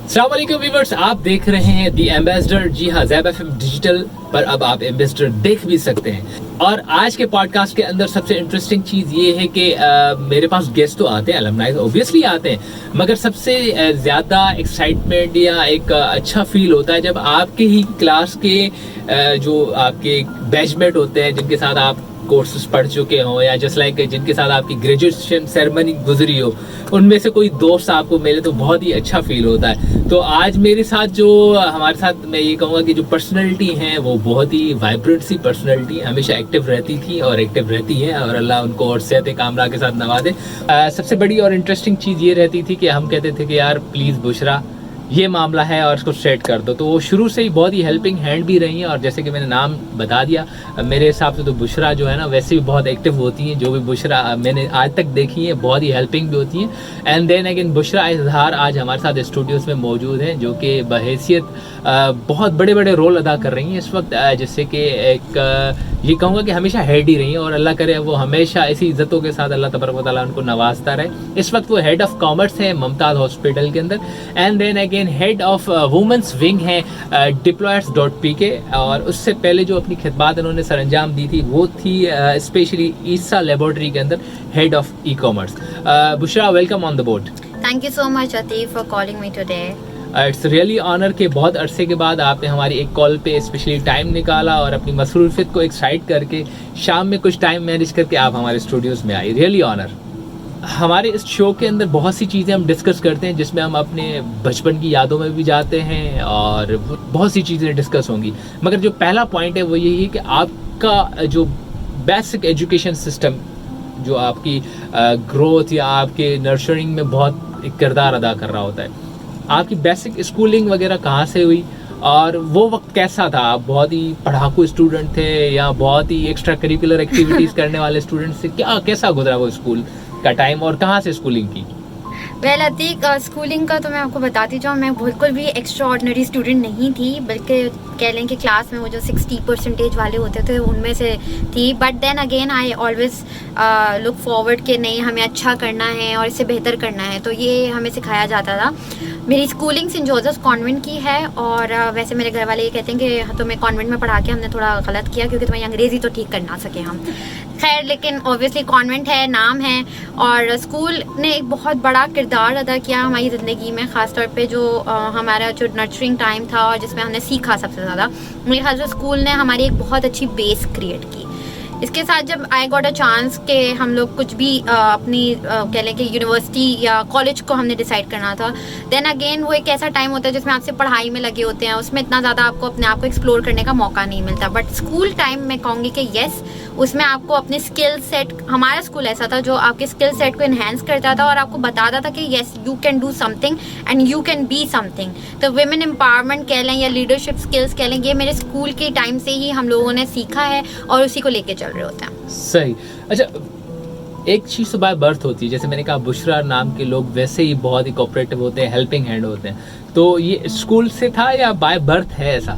अस्सलाम वालेकुम व्यूअर्स, आप देख रहे हैं दी एम्बेसडर। जी हाँ, ज़ैब एफएम डिजिटल पर अब आप एम्बेसडर देख भी सकते हैं। और आज के पॉडकास्ट के अंदर सबसे इंटरेस्टिंग चीज़ ये है कि मेरे पास गेस्ट तो आते हैं, अलमनाई ऑब्वियसली आते हैं, मगर सबसे ज़्यादा एक्साइटमेंट या एक अच्छा फील होता है जब आपके ही क्लास के जो आपके बैचमेट होते हैं, जिनके साथ आप कोर्सेज पढ़ चुके हो या जस्ट लाइक जिनके साथ आपकी ग्रेजुएशन सेरेमनी गुजरी हो, उनमें से कोई दोस्त आपको मिले तो बहुत ही अच्छा फील होता है। तो आज मेरे साथ जो हमारे साथ मैं ये कहूँगा कि जो पर्सनैलिटी हैं वो बहुत ही वाइब्रेंट सी पर्सनैलिटी, हमेशा एक्टिव रहती थी और एक्टिव रहती है, और अल्लाह उनको और सेहत कामरा के साथ नवाजे। सबसे बड़ी और इंटरेस्टिंग चीज़ ये रहती थी कि हम कहते थे कि यार प्लीज़ बुशरा ये मामला है और इसको सेट कर दो, तो वो शुरू से ही बहुत ही हेल्पिंग हैंड भी रही हैं। और जैसे कि मैंने नाम बता दिया, मेरे हिसाब से तो बुशरा जो है ना वैसे भी बहुत एक्टिव होती हैं। जो भी बुशरा मैंने आज तक देखी है बहुत ही हेल्पिंग भी होती हैं। एंड देन अगेन बुशरा इजहार आज हमारे साथ स्टूडियोज़ में मौजूद हैं, जो कि बहैसियत बहुत बड़े बड़े रोल अदा कर रही हैं इस वक्त। जैसे कि एक ये कहूँगा कि हमेशा हेड ही रही हैं, और अल्लाह करे वो हमेशा ऐसी इज्जतों के साथ अल्लाह तबारक व तआला उनको नवाजता रहे। इस वक्त वो हेड ऑफ कॉमर्स है मुमताज़ हॉस्पिटल के अंदर। And then again head of women's wing है डिप्लॉयर्स.pk, और उससे पहले जो अपनी खिदमत उन्होंने सरअंजाम दी थी वो थी स्पेशली ईसा लेबोरेटरी के अंदर head of e commerce. Bushra, welcome on the board. Thank you so much, Atif, for calling me today. It's really honour के बहुत अरसे के बाद आपने हमारी एक कॉल पे स्पेशली टाइम निकाला और अपनी मसरूफियत को एक्साइट करके शाम में कुछ टाइम मैनेज करके आप हमारे स्टूडियोज़ में आई। Really honour. हमारे इस शो के अंदर बहुत सी चीज़ें हम डिस्कस करते हैं, जिसमें हम अपने बचपन की यादों में भी जाते हैं और बहुत सी चीज़ें डिस्कस होंगी। मगर जो पहला पॉइंट है वो यही है कि आपका जो बेसिक एजुकेशन सिस्टम जो आपकी ग्रोथ या आपके नर्चरिंग में बहुत एक किरदार अदा कर रहा होता है, आपकी बेसिक स्कूलिंग वगैरह कहाँ से हुई और वो वक्त कैसा था? आप बहुत ही पढ़ाकू स्टूडेंट थे या बहुत ही एक्स्ट्रा करिकुलर एक्टिविटीज़ करने वाले स्टूडेंट थे? कैसा गुजरा वो स्कूल का टाइम और कहाँ से स्कूलिंग की? वेल अतीक, स्कूलिंग का तो मैं आपको बताती जाऊँ, मैं बिल्कुल भी एक्स्ट्रा ऑर्डिनरी स्टूडेंट नहीं थी, बल्कि कह लें कि क्लास में वो जो 60% वाले होते थे उनमें से थी। But then again I always look forward कि नहीं, हमें अच्छा करना है और इससे बेहतर करना है, तो ये हमें सिखाया जाता था। मेरी स्कूलिंग सेंट जोसेफ कॉन्वेंट की है, और वैसे मेरे घर वाले ये कहते हैं कि तुम्हें कॉन्वेंट में पढ़ा के हमने थोड़ा गलत किया, क्योंकि तुम्हें अंग्रेज़ी तो ठीक कर ना सके हम। खैर, लेकिन ऑब्वियसली कॉन्वेंट है, नाम है, और स्कूल ने एक बहुत बड़ा किरदार अदा किया हमारी ज़िंदगी में, ख़ासतौर पे जो हमारा जो नर्चरिंग टाइम था और जिसमें हमने सीखा सबसे ज़्यादा। मेरे ख्याल से स्कूल ने हमारी एक बहुत अच्छी बेस क्रिएट की। इसके साथ जब आई गॉट अ चांस कि हम लोग कुछ भी अपनी कह लें कि यूनिवर्सिटी या कॉलेज को हमने डिसाइड करना था, देन अगेन वो एक ऐसा टाइम होता है जिसमें आपसे पढ़ाई में लगे होते हैं, उसमें इतना ज़्यादा आपको अपने आप को एक्सप्लोर करने का मौका नहीं मिलता। बट स्कूल टाइम मैं कहूँगी कि येस, उसमें आपको अपने स्किल सेट, हमारा स्कूल ऐसा था जो आपके स्किल सेट को इन्हेंस करता था और आपको बताता था कि yes you can do something and you can be something. तो वुमेन एम्पावरमेंट कह लें या लीडरशिप स्किल्स कह लें, ये मेरे स्कूल के टाइम से ही हम लोगों ने सीखा है और उसी को लेके चल रहे होते हैं। सही। अच्छा, एक चीज़ तो बाय बर्थ होती है, जैसे मैंने कहा बुशरा नाम के लोग वैसे ही बहुत ही कोऑपरेटिव होते हैं, हेल्पिंग हैंड होते हैं, तो ये स्कूल से था या बाय बर्थ है ऐसा?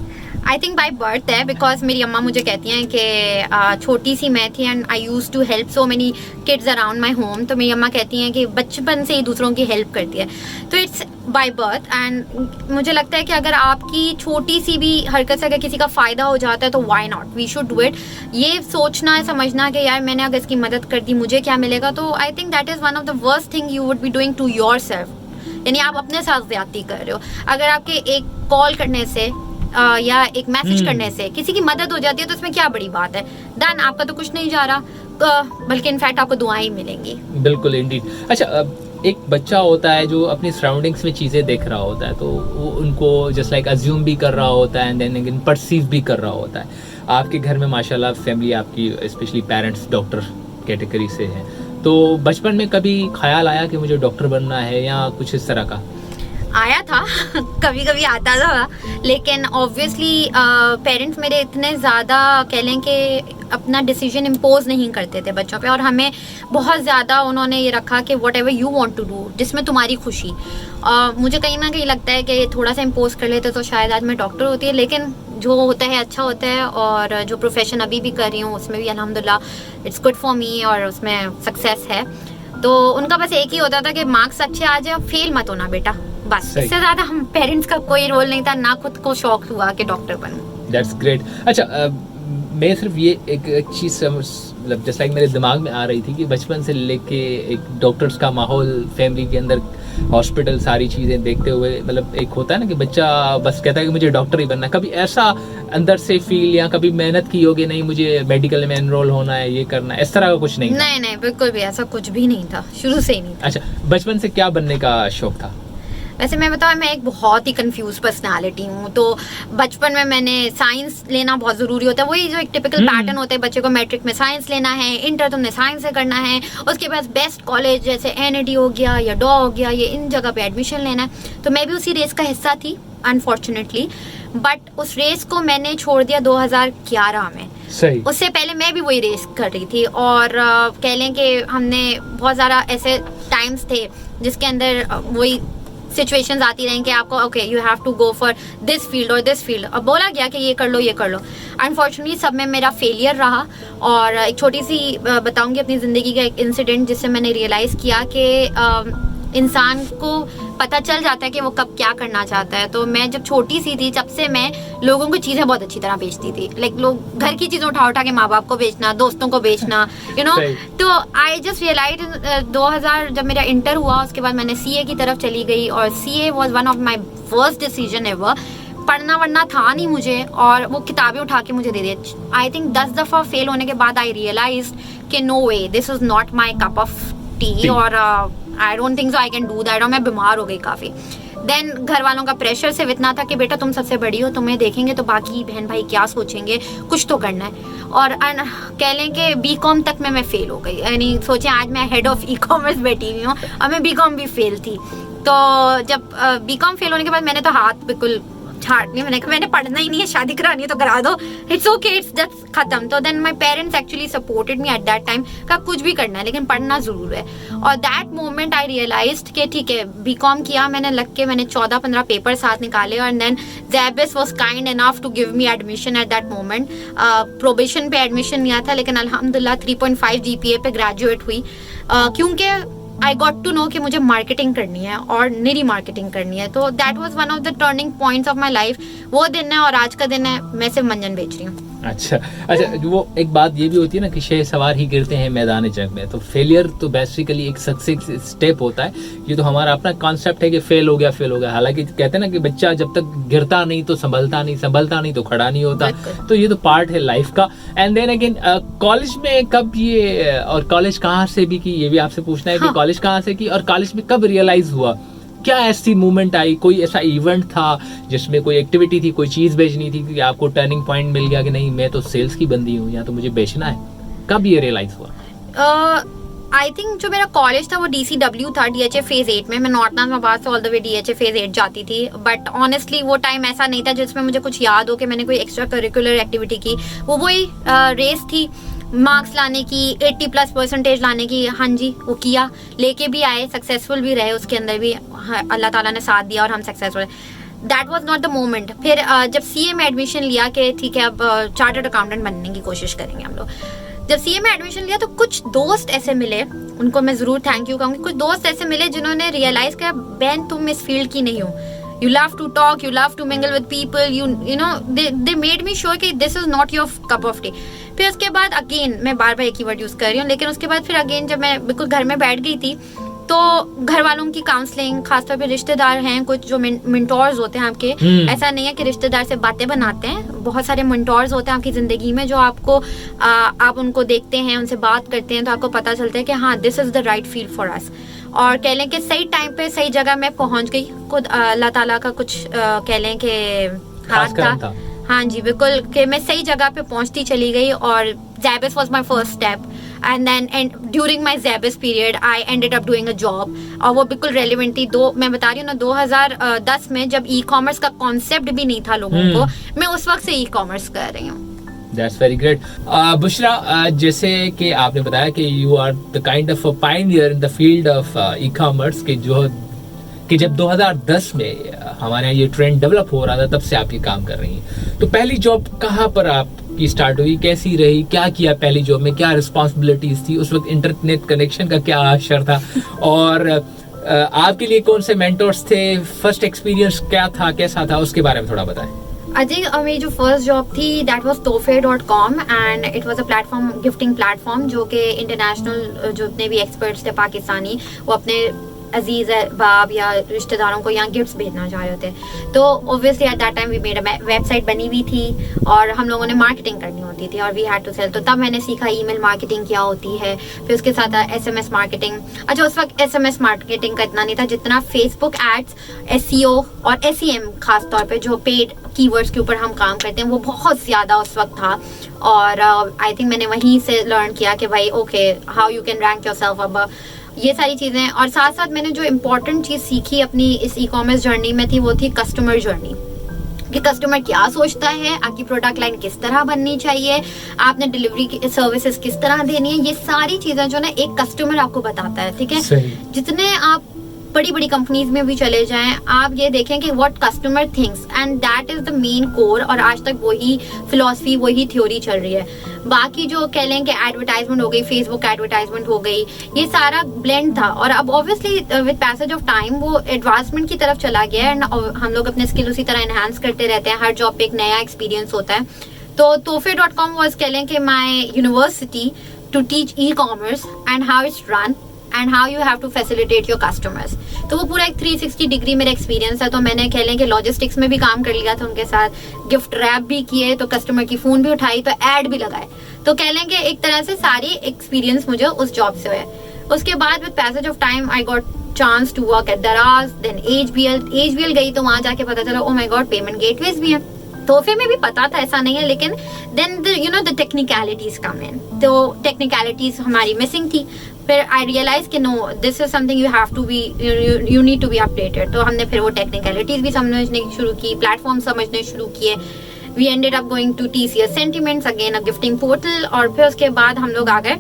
आई थिंक बाई बर्थ है, बिकॉज मेरी अम्मा मुझे कहती हैं कि छोटी सी मैं थी and I use to help so many kids around my home, तो मेरी अम्मा कहती हैं कि बचपन से ही दूसरों की हेल्प करती है, तो इट्स बाय बर्थ। एंड मुझे लगता है कि अगर आपकी छोटी सी भी हरकत से अगर किसी का फ़ायदा हो जाता है तो why not, we should do it. ये सोचना है, समझना कि यार मैंने अगर इसकी मदद कर दी मुझे क्या मिलेगा, तो I think that is one of the worst thing you would be doing to yourself. यानी आप अपने साथ ज्यादती कर रहे हो। अगर आपके एक कॉल करने से या एक मैसेज करने से किसी की मदद हो जाती है तो इसमें क्या बड़ी बात है? देन आपका तो कुछ नहीं जा रहा, बल्कि इनफैक्ट आपको दुआएं ही मिलेंगी। बिल्कुल इंडीड। अच्छा, एक बच्चा होता है जो अपनी सराउंडिंग्स में चीज़ें देख रहा होता है, तो वो उनको जस्ट लाइक अज्यूम भी कर रहा होता है एंड देन अगेन परसीव भी कर रहा होता है। आपके घर में माशाल्लाह फैमिली आपकी स्पेशली पेरेंट्स डॉक्टर कैटेगरी से हैं, तो बचपन में कभी ख्याल आया कि मुझे डॉक्टर बनना है या कुछ इस तरह का? आया था कभी कभी आता था, लेकिन ऑब्वियसली पेरेंट्स मेरे इतने ज़्यादा कह लें कि अपना डिसीजन इम्पोज नहीं करते थे बच्चों पे, और हमें बहुत ज़्यादा उन्होंने ये रखा कि whatever you want to do, जिसमें तुम्हारी खुशी। मुझे कहीं ना कहीं लगता है कि थोड़ा सा इम्पोज कर लेते तो शायद आज मैं डॉक्टर होती है, लेकिन जो होता है अच्छा होता है, और जो प्रोफेशन अभी भी कर रही हूँ उसमें भी अल्हम्दुलिल्लाह इट्स गुड फॉर मी और उसमें सक्सेस है। तो उनका बस एक ही होता था कि मार्क्स अच्छे आ जाए, फेल मत होना बेटा, बस इससे ज्यादा हम पेरेंट्स का कोई रोल नहीं था, ना खुद को शौक हुआ कि डॉक्टर बनूं। That's great. अच्छा, मैं सिर्फ ये एक चीज़ मतलब जैसा कि मेरे दिमाग में आ रही थी कि बचपन से लेके एक डॉक्टर्स का माहौल, फैमिली के अंदर हॉस्पिटल, सारी चीज़ें देखते हुए, मतलब एक होता है ना कि बच्चा बस कहता है कि मुझे डॉक्टर ही बनना है। कभी ऐसा अंदर से फील या कभी मेहनत की होगी, नहीं मुझे मेडिकल में एनरोल होना है, ये करना है, इस तरह का कुछ नहीं? नहीं, बिल्कुल भी ऐसा कुछ भी नहीं था, शुरू से ही नहीं था। अच्छा, बचपन से क्या बनने का शौक था? वैसे मैं बताऊँ, मैं एक बहुत ही कंफ्यूज पर्सनालिटी हूँ। तो बचपन में मैंने साइंस लेना बहुत ज़रूरी होता है, वही जो एक टिपिकल पैटर्न होता है बच्चे को, मैट्रिक में साइंस लेना है, इंटर तुमने साइंस से करना है, उसके बाद बेस्ट कॉलेज जैसे NIT हो गया या डॉ हो गया, ये इन जगह पे एडमिशन लेना है। तो मैं भी उसी रेस का हिस्सा थी अनफॉर्चुनेटली, बट उस रेस को मैंने छोड़ दिया 2011 में। सही। उससे पहले मैं भी वही रेस कर रही थी, और कह लें कि हमने बहुत ज़्यादा ऐसे टाइम्स थे जिसके अंदर वही सिचुएशंस आती रही कि आपको okay you have to go for this field और दिस फील्ड, अब बोला गया कि ये कर लो ये कर लो। अनफॉर्चुनेटली सब में मेरा फेलियर रहा। और एक छोटी सी बताऊंगी अपनी ज़िंदगी का एक इंसिडेंट जिससे मैंने रियलाइज़ किया कि इंसान को पता चल जाता है कि वो कब क्या करना चाहता है। तो मैं जब छोटी सी थी, जब से मैं लोगों को चीज़ें बहुत अच्छी तरह बेचती थी, लाइक लोग घर की चीज़ें उठा उठा के माँ बाप को बेचना, दोस्तों को बेचना, यू नो। तो आई जस्ट रियलाइज 2000 जब मेरा इंटर हुआ, उसके बाद मैंने CA की तरफ चली गई, और CA was one of my first decision ever. पढ़ना वढ़ना था नहीं मुझे, और वो किताबें उठा के मुझे दे दी। आई थिंक 10 दफ़ा फेल होने के बाद आई रियलाइज कि no way, this is not my cup of tea, और I don't think so I can do that. और मैं बीमार हो गई काफ़ी। देन घर वालों का प्रेशर सिर्फ इतना था कि बेटा तुम सबसे बड़ी हो, तुम्हें देखेंगे तो बाकी बहन भाई क्या सोचेंगे, कुछ तो करना है। और कह लें कि BCom तक में मैं फेल हो गई, यानी सोचें आज मैं हेड ऑफ e-commerce बैठी हुई हूँ, और मैं BCom भी फेल थी। तो जब BCom फेल होने के बाद मैंने तो हाथ बिल्कुल छाट नहीं, मैंने कहा मैंने पढ़ना ही नहीं है, शादी करानी है तो करा दो, इट्स ओके, इट्स जस्ट खत्म। तो then my parents actually supported me at that time, का कुछ भी करना है लेकिन पढ़ना जरूर है। और दैट मोमेंट आई रियलाइज्ड कि ठीक है, BCom किया मैंने, लग के मैंने 14-15 पेपर साथ निकाले, और देन ज़ैबिस was kind enough to give me admission at that moment. Probation पे एडमिशन लिया था, लेकिन अल्हम्दुलिल्लाह 3.5 GPA पे ग्रेजुएट हुई, क्योंकि आई गॉट टू नो कि मुझे मार्केटिंग करनी है और निरी मार्केटिंग करनी है। तो that was one of the turning points of my life. वो दिन है और आज का दिन है, मैं सिर्फ मंजन बेच रही हूँ। अच्छा, वो एक बात ये भी होती है ना कि शह सवार ही गिरते हैं मैदान जंग में। तो फेलियर तो बेसिकली एक सक्सेस स्टेप होता है। ये तो हमारा अपना कॉन्सेप्ट है कि फेल हो गया। हालांकि कहते हैं ना कि बच्चा जब तक गिरता नहीं तो संभलता नहीं तो खड़ा नहीं होता। तो ये तो पार्ट है लाइफ का। एंड देन अगेन कॉलेज में कब ये, और कॉलेज कहाँ से भी की, ये भी आपसे पूछना है कि कॉलेज कहाँ से की, और कॉलेज में कब रियलाइज हुआ, क्या ऐसी मूवमेंट आई, कोई ऐसा इवेंट था जिसमें कोई एक्टिविटी थी, कोई चीज बेचनी थी कि आपको टर्निंग पॉइंट मिल गया कि नहीं मैं तो सेल्स की बंदी हूँ या तो मुझे बेचना है? कब ये रियलाइज हुआ? आई थिंक जो मेरा कॉलेज था वो DCW था, DHA फेज 8 में। मैं नॉर्थ नाज़िमाबाद से all the way DHA phase 8 जाती थी, बट ऑनेस्टली वो टाइम ऐसा नहीं था जिसमें मुझे कुछ याद हो कि मैंने कोई एक्स्ट्रा करिकुलर एक्टिविटी की। वो वही रेस थी मार्क्स लाने की, 80+ % लाने की। हाँ जी, वो किया, लेके भी आए, सक्सेसफुल भी रहे, उसके अंदर भी अल्लाह ताला ने साथ दिया और हम successful. That was not the moment. फिर जब CA में एडमिशन लिया कि ठीक है अब चार्टर्ड अकाउंटेंट बनने की कोशिश करेंगे हम लोग। जब CA में एडमिशन लिया तो कुछ दोस्त ऐसे मिले, उनको मैं ज़रूर थैंक यू कहूँगी, कुछ दोस्त ऐसे मिले जिन्होंने रियलाइज़ किया बहन तुम इस फील्ड की नहीं हो, you love to talk, you love to mingle with people, you know they made me sure कि this is not your cup of tea। फिर उसके बाद अगेन मैं बार बार एक ही वर्ड यूज़ कर रही हूँ, लेकिन उसके बाद फिर अगेन जब मैं बिल्कुल घर में बैठ गई थी तो घर वालों की काउंसलिंग, खासतौर पे रिश्तेदार हैं कुछ जो मेंटोर्स होते हैं आपके। ऐसा नहीं है कि रिश्तेदार से बातें बनाते हैं, बहुत सारे मेंटोर्स होते हैं आपकी ज़िंदगी में जो आपको आप उनको देखते हैं, उनसे बात करते हैं तो आपको पता चलता है कि हाँ this is the right field for us. और कह लें कि सही टाइम पे सही जगह मैं पहुंच गई, खुद अल्लाह ताला का कुछ कह लें कि हाथ था। हाँ जी बिल्कुल, कि मैं सही जगह पे पहुंचती चली गई। और ज़ैबिस was my first step, and then during my ज़ैबिस period I ended up doing a job, और वो बिल्कुल रेलिवेंट थी। मैं बता रही हूँ ना 2010 में जब ई-कॉमर्स का कॉन्सेप्ट भी नहीं था लोगों को, मैं उस वक्त से ई-कॉमर्स कर रही हूँ। That's very great. बुशरा, जैसे कि आपने बताया कि you are the kind of a pioneer in the field of e-commerce कि जब 2010 में हमारे यहाँ ये ट्रेंड डेवलप हो रहा था तब से आप ये काम कर रही हैं। तो पहली जॉब कहाँ पर आपकी स्टार्ट हुई, कैसी रही, क्या किया पहली जॉब में, क्या रिस्पॉन्सिबिलिटीज थी उस वक्त, इंटरनेट कनेक्शन का क्या असर था, और आपके लिए कौन से मेंटोर्स थे, फर्स्ट एक्सपीरियंस क्या था, कैसा था, उसके बारे में थोड़ा बताएं। आई थिंक मेरी जो फर्स्ट जॉब थी that was tofe.com and it was a platform, gifting platform, जो कि इंटरनेशनल जो जितने भी एक्सपर्ट्स थे पाकिस्तानी, वो अपने अजीज बाब या रिश्तेदारों को यहाँ गिफ्ट्स भेजना चाह रहे थे। तो obviously at that time we made a website बनी हुई थी और हम लोगों ने मार्केटिंग करनी होती थी और वी हैड टू सेल। तो तब मैंने सीखा ईमेल मार्केटिंग क्या होती है, फिर उसके साथ SMS मार्केटिंग। अच्छा, उस वक्त SMS मार्केटिंग का इतना नहीं था जितना फेसबुक एड्स, SEO और SEM खास तौर पे जो पेड कीवर्ड्स के ऊपर हम काम करते हैं, वो बहुत ज़्यादा उस वक्त था। और आई थिंक मैंने वहीं से लर्न किया कि भाई okay, how you can rank yourself अब, ये सारी चीज़ें। और साथ साथ मैंने जो इम्पोर्टेंट चीज़ सीखी अपनी इस ई-कॉमर्स जर्नी में थी, वो थी कस्टमर जर्नी, कि कस्टमर क्या सोचता है, आपकी प्रोडक्ट लाइन किस तरह बननी चाहिए, आपने डिलीवरी की सर्विसेज किस तरह देनी है, ये सारी चीज़ें जो ना एक कस्टमर आपको बताता है। ठीक है, जितने आप बड़ी बड़ी कंपनीज में भी चले जाएं, आप ये देखें कि what customer thinks, and that is the main core. और आज तक वही फिलॉसफी, वही थ्योरी चल रही है। बाकी जो कह लें कि एडवर्टाइजमेंट हो गई, फेसबुक एडवर्टाइजमेंट हो गई, ये सारा ब्लेंड था। और अब obviously with passage of time वो एडवांसमेंट की तरफ चला गया है एंड हम लोग अपने स्किल उसी तरह एनहांस करते रहते हैं। हर जॉब पे एक नया एक्सपीरियंस होता है। तो tofe.com वाज कह लें कि my university to teach e-commerce and how it's run and how you have to facilitate your customers. तो वो पूरा एक 360 डिग्री मेरा एक्सपीरियंस है। तो मैंने कह लें कि लॉजिस्टिक्स में भी काम कर लिया था उनके साथ, गिफ्ट रैप भी किए, तो कस्टमर की फोन भी उठाई, तो ऐड भी लगाए। तो कह लें कि एक तरह से सारी एक्सपीरियंस मुझे उस जॉब से हुआ। उसके बाद with passage of time I got chance to work at Daraz, then HBL गई, तो वहां जाके पता चला oh my god payment gateways भी है। तोहफे में भी पता था, ऐसा नहीं है, लेकिन then the technicalities come in. तो टेक्निकलिटीज हमारी मिसिंग थी। फिर आई रियलाइज कि no, this is something you have to be, you need to be updated. तो हमने फिर वो टेक्निकलिटीज भी समझने शुरू की, प्लेटफॉर्म समझने शुरू किए। We ended up going to TCS sentiments, again a gifting portal. और फिर उसके बाद हम लोग आ गए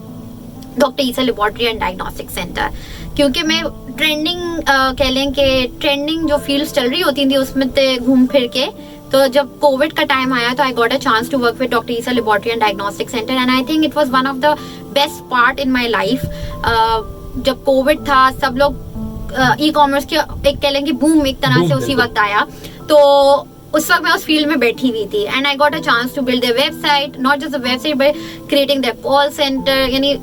doctor Essa laboratory and diagnostic centre, क्योंकि मैं ट्रेंडिंग कह लें कि ट्रेंडिंग जो फील्ड्स चल रही होती थी उसमें घूम फिर के, तो जब कोविड का टाइम आया तो I got a chance to work with doctor Essa laboratory and diagnostic centre and I think it was one of the best part in my life. जब कोविड था, सब लोग ई-कॉमर्स के एक कह लेंगे बूम एक तरह से उसी वक्त आया, तो उस वक्त मैं उस फील्ड में बैठी हुई थी and I got a chance to build a website, not just a website but creating the call centre, यानी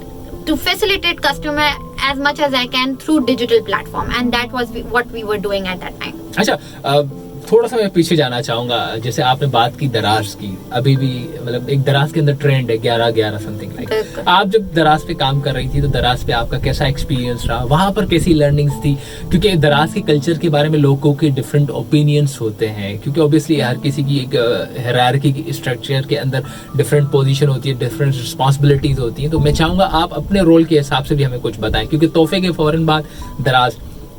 to facilitate customer as much as I can through digital platform and that was what we were doing at that time. अच्छा, थोड़ा सा मैं पीछे जाना चाहूंगा। जैसे आपने बात की दराज की, अभी भी मतलब एक दराज के अंदर ट्रेंड है 11-11 समथिंग लाइक। आप जब दराज पे काम कर रही थी तो दराज पे आपका कैसा एक्सपीरियंस रहा, वहां पर कैसी लर्निंग्स थी? क्योंकि दराज के कल्चर के बारे में लोगों के डिफरेंट ओपिनियंस होते हैं, क्योंकि ऑब्वियसली हर किसी की एक हायरार्की की स्ट्रक्चर के अंदर डिफरेंट पोजीशन होती है, डिफरेंट रिस्पॉन्सिबिलिटीज होती हैं। तो मैं चाहूंगा आप अपने रोल के हिसाब से भी हमें कुछ बताएं, क्योंकि तोहफे के फौरन बाद दराज,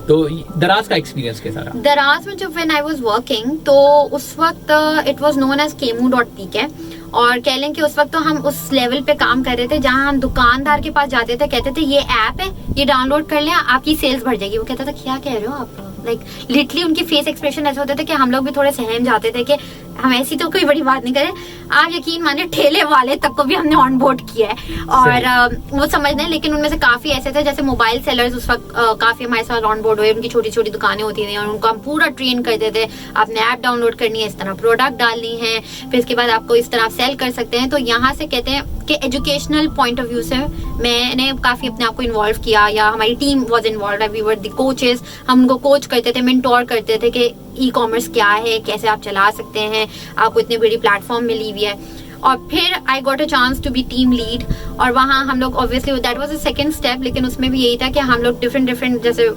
तो दराज का एक्सपीरियंस कैसा रहा? दराज में जब व्हेन आई वाज वर्किंग, तो उस वक्त it was known as kemu.pk और कह लें कि उस वक्त तो हम उस लेवल पे काम कर रहे थे जहां हम दुकानदार के पास जाते थे, कहते थे ये ऐप है, ये डाउनलोड कर लें, आपकी सेल्स बढ़ जाएगी। वो कहता था क्या कह रहे हो आप? लाइक लिटरली उनकी फेस एक्सप्रेशन ऐसे होते थे कि हम लोग भी थोड़े सहम जाते थे कि हम ऐसी तो कोई बड़ी बात नहीं करें। आप यकीन माने ठेले वाले तक को भी हमने ऑन बोर्ड किया है और वो समझने, लेकिन उनमें से काफी ऐसे थे जैसे मोबाइल सेलर्स उस वक्त काफी हमारे साथ ऑन बोर्ड हुए। उनकी छोटी छोटी दुकानें होती थी और उनको हम पूरा ट्रेन करते थे, आपने ऐप डाउनलोड करनी है, इस तरह प्रोडक्ट डालनी है, फिर इसके बाद आपको इस तरह सेल कर सकते हैं। तो यहाँ से कहते हैं कि एजुकेशनल पॉइंट ऑफ व्यू से मैंने काफी अपने आप को इन्वॉल्व किया, या हमारी team was involve, we were the coaches, हम उनको कोच करते थे, मेंटोर करते थे कि ई-कॉमर्स क्या है, कैसे आप चला सकते हैं, आपको इतनी बड़ी प्लेटफॉर्म मिली हुई है। और फिर I got a chance to be team lead और वहाँ हम लोग obviously that was a second step, लेकिन उसमें भी यही था कि हम लोग डिफरेंट जैसे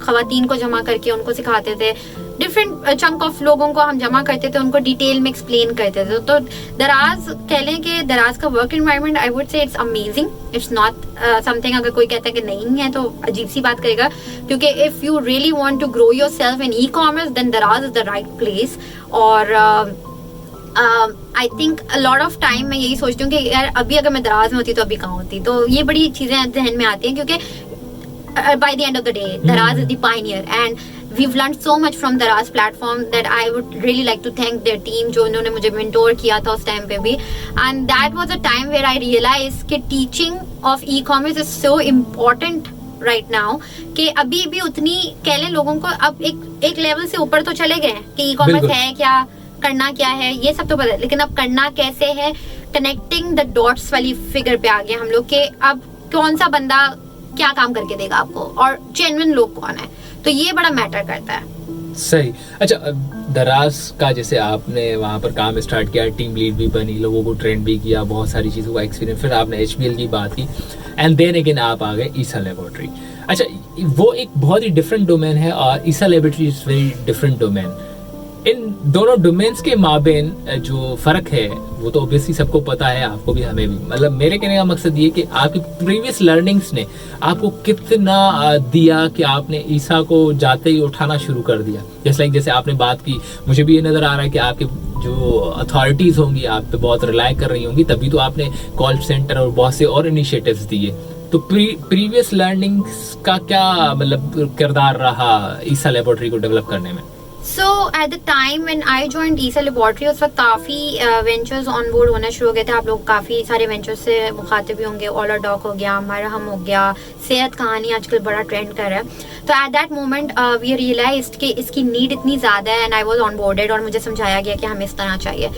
खवातीन को जमा करके उनको सिखाते थे, डिफरेंट चंक ऑफ लोगों को हम जमा करते थे, उनको डिटेल में एक्सप्लेन करते थे। तो दराज कह लें कि दराज का वर्क एनवायरनमेंट आई वुड से it's amazing, it's not something अगर कोई कहता है कि नहीं है तो अजीब सी बात करेगा, क्योंकि if you really want to grow yourself in e-commerce then Daraz is the right place. और I think a lot of time मैं यही सोचती हूँ कि यार अभी अगर मैं दराज में होती तो अभी कहाँ होती। तो ये बड़ी चीजें जहन में आती हैं, क्योंकि by the end of the day दराज is the pioneer and we've learned so much from Daraz platform that I would really like to thank their team जो उन्होंने मुझे mentor किया था उस टाइम पे भी। and that was a time where I realized कि teaching of e-commerce is so important right now कि अभी भी उतनी कह लें लोगों को अब एक लेवल से ऊपर तो चले गए कि ई कॉमर्स है क्या, करना क्या है, ये सब तो पता है, लेकिन अब करना कैसे है, कनेक्टिंग द डॉट्स वाली फिगर पे आ गए हम लोग के अब कौन सा बंदा क्या काम करके देगा आपको और जेन्युइन लोग कौन है, तो ये बड़ा मैटर करता है। सही। अच्छा, दराज का जैसे आपने वहाँ पर काम स्टार्ट किया, टीम लीड भी बनी, लोगों को ट्रेन भी किया, बहुत सारी चीज़ों का एक्सपीरियंस, फिर आपने HBL की बात की एंड देन अगेन आप आ गए ईसा लेबोरेटरी। अच्छा, वो एक बहुत ही डिफरेंट डोमेन है और ईसा laboratory is very different domain. इन दोनों डोमेन्स के माबेन जो फर्क है वो तो ऑब्वियसली सबको पता है, आपको भी हमें भी। मतलब मेरे कहने का मकसद ये कि आपकी प्रीवियस लर्निंग्स ने आपको कितना दिया कि आपने ईसा को जाते ही उठाना शुरू कर दिया। जैसे आपने बात की, मुझे भी ये नजर आ रहा है कि आपके जो अथॉरिटीज होंगी आप पे बहुत रिलाई कर रही होंगी, तभी तो आपने कॉल सेंटर और बहुत से और इनिशिएटिव्स दिए। तो प्रीवियस लर्निंग्स का क्या मतलब किरदार रहा ईसा लेबोरेटरी को डेवलप करने में? So at the time when I joined Isa laboratory उस वक्त काफ़ी वेंचर्स ऑन बोर्ड होना शुरू हो गए थे। आप लोग काफ़ी सारे वेंचर्स से मुखातिब भी होंगे, ऑल डॉक हो गया, मरहम हो गया, सेहत कहानी आजकल बड़ा ट्रेंड कर रहा है। तो at that moment we realised कि इसकी नीड इतनी ज़्यादा है and I was onboarded और मुझे समझाया गया कि हमें इस तरह चाहिए।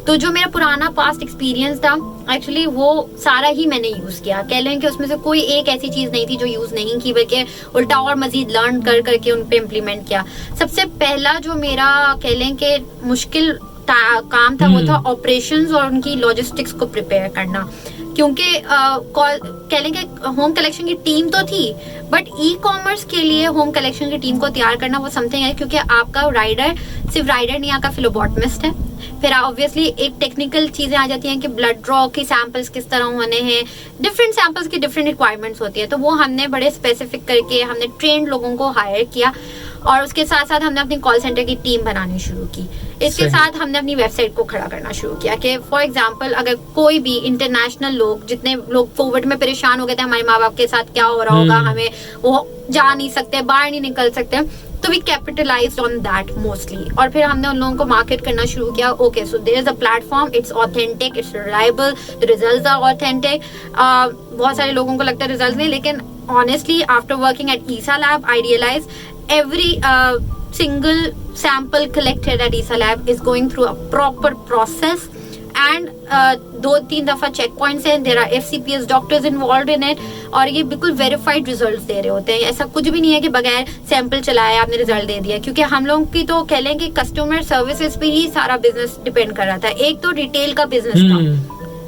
तो जो मेरा पुराना पास्ट एक्सपीरियंस था एक्चुअली वो सारा ही मैंने यूज़ किया। कह लें कि उसमें से कोई एक ऐसी चीज़ नहीं थी जो यूज़ नहीं की, बल्कि उल्टा और मजीद लर्न कर करके उन पे इम्प्लीमेंट किया। सबसे पहला जो मेरा कह लें कि मुश्किल काम था वो था ऑपरेशंस और उनकी लॉजिस्टिक्स को प्रिपेयर करना, क्योंकि कह लें कि होम कलेक्शन की टीम तो थी बट ई कॉमर्स के लिए होम कलेक्शन की टीम को तैयार करना वो समथिंग है, क्योंकि आपका राइडर सिर्फ राइडर नहीं, आपका फ्लोबॉटमिस्ट है। फिर ऑब्वियसली एक टेक्निकल चीजें आ जाती हैं कि ब्लड ड्रॉ की सैंपल्स किस तरह होने हैं, डिफरेंट सैंपल्स की डिफरेंट रिक्वायरमेंट्स होती है। तो वो हमने बड़े स्पेसिफिक करके हमने ट्रेंड लोगों को हायर किया और उसके साथ साथ हमने अपनी कॉल सेंटर की टीम बनानी शुरू की। इसके साथ हमने अपनी वेबसाइट को खड़ा करना शुरू किया कि फॉर एग्जांपल अगर कोई भी इंटरनेशनल लोग, जितने लोग कोविड में परेशान हो गए थे हमारे माँ बाप के साथ क्या हो रहा होगा, हमें वो जा नहीं सकते, बाहर नहीं निकल सकते, तो we capitalised on that mostly. और फिर हमने उन लोगों को मार्केट करना शुरू किया। Okay, so there is a platform, it's authentic, it's reliable, the results are authentic. बहुत सारे लोगों को लगता है रिजल्ट नहीं, लेकिन honestly after working at Essa lab I realise every single sample collected at Essa lab is going through a proper process and 2-3 दफा check points हैं, there are FCPS doctors involved in it और ये बिल्कुल वेरीफाइड रिजल्ट्स दे रहे होते हैं। ऐसा कुछ भी नहीं है कि बगैर सैंपल चलाया आपने रिजल्ट दे दिया, क्योंकि हम लोग की तो कह लें कि कस्टमर सर्विसेज पे ही सारा बिजनेस डिपेंड कर रहा था। एक तो रिटेल का बिजनेस था,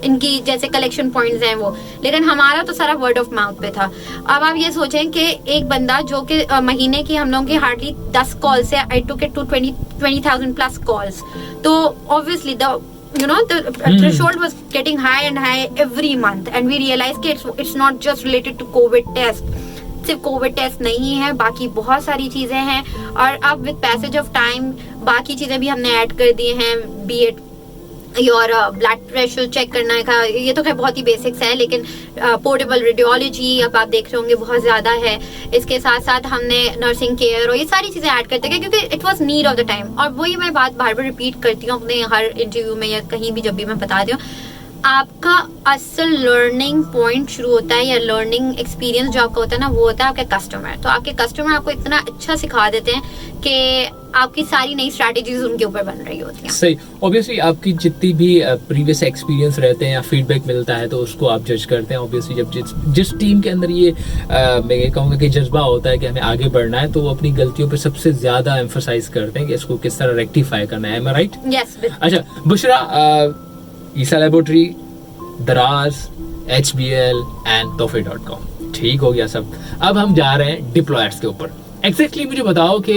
इनकी जैसे कलेक्शन पॉइंट्स हैं वो, लेकिन हमारा तो सारा वर्ड ऑफ माउथ पे था। अब आप ये सोचें कि एक बंदा जो कि महीने की हम लोगों की हार्डली 10 कॉल्स है, I took it to 20,000 plus calls, तो obviously the threshold was getting high and high every month and we realized कि it's not just related to COVID test, सिर्फ कोविड टेस्ट नहीं है, बाकी बहुत सारी चीजें हैं। और अब विद पैसेज ऑफ टाइम बाकी चीजें भी हमने ऐड कर दी हैं, be it your blood pressure check करना का, ये तो खैर बहुत ही बेसिक्स है, लेकिन पोर्टेबल रेडियोलॉजी अब आप देख रहे होंगे बहुत ज्यादा है। इसके साथ साथ हमने नर्सिंग केयर और ये सारी चीजें ऐड करते गए क्योंकि it was need of the time. और वही मैं बात बार बार रिपीट करती हूँ अपने हर इंटरव्यू में या कहीं भी जब भी मैं बता रही हूँ, आपका असल लर्निंग पॉइंट शुरू होता है या लर्निंग एक्सपीरियंस जो आपका होता है ना, वो होता है आपके कस्टमर। तो आपके कस्टमर आपको इतना अच्छा सिखा देते हैं कि आपकी सारी नई स्ट्रैटेजीज उनके ऊपर बन रही होती हैं। सही। ऑब्वियसली आपकी जितनी भी प्रीवियस एक्सपीरियंस रहते हैं या फीडबैक मिलता है तो उसको आप जज करते हैं। ऑब्वियसली जब जिस टीम के अंदर ये मैं ये कहूँगा कि जज्बा होता है कि हमें आगे बढ़ना है, तो वो अपनी गलतियों पर सबसे ज्यादा एम्फसाइज करते हैं कि इसको किस तरह रेक्टिफाई करना है। राइट? यस। अच्छा बुशरा, ईसा लेबोरेटरी, दराज, HBL एंड toffee.com, ठीक हो गया सब। अब हम जा रहे हैं डिप्लॉयर्स के ऊपर। एग्जैक्टली मुझे बताओ कि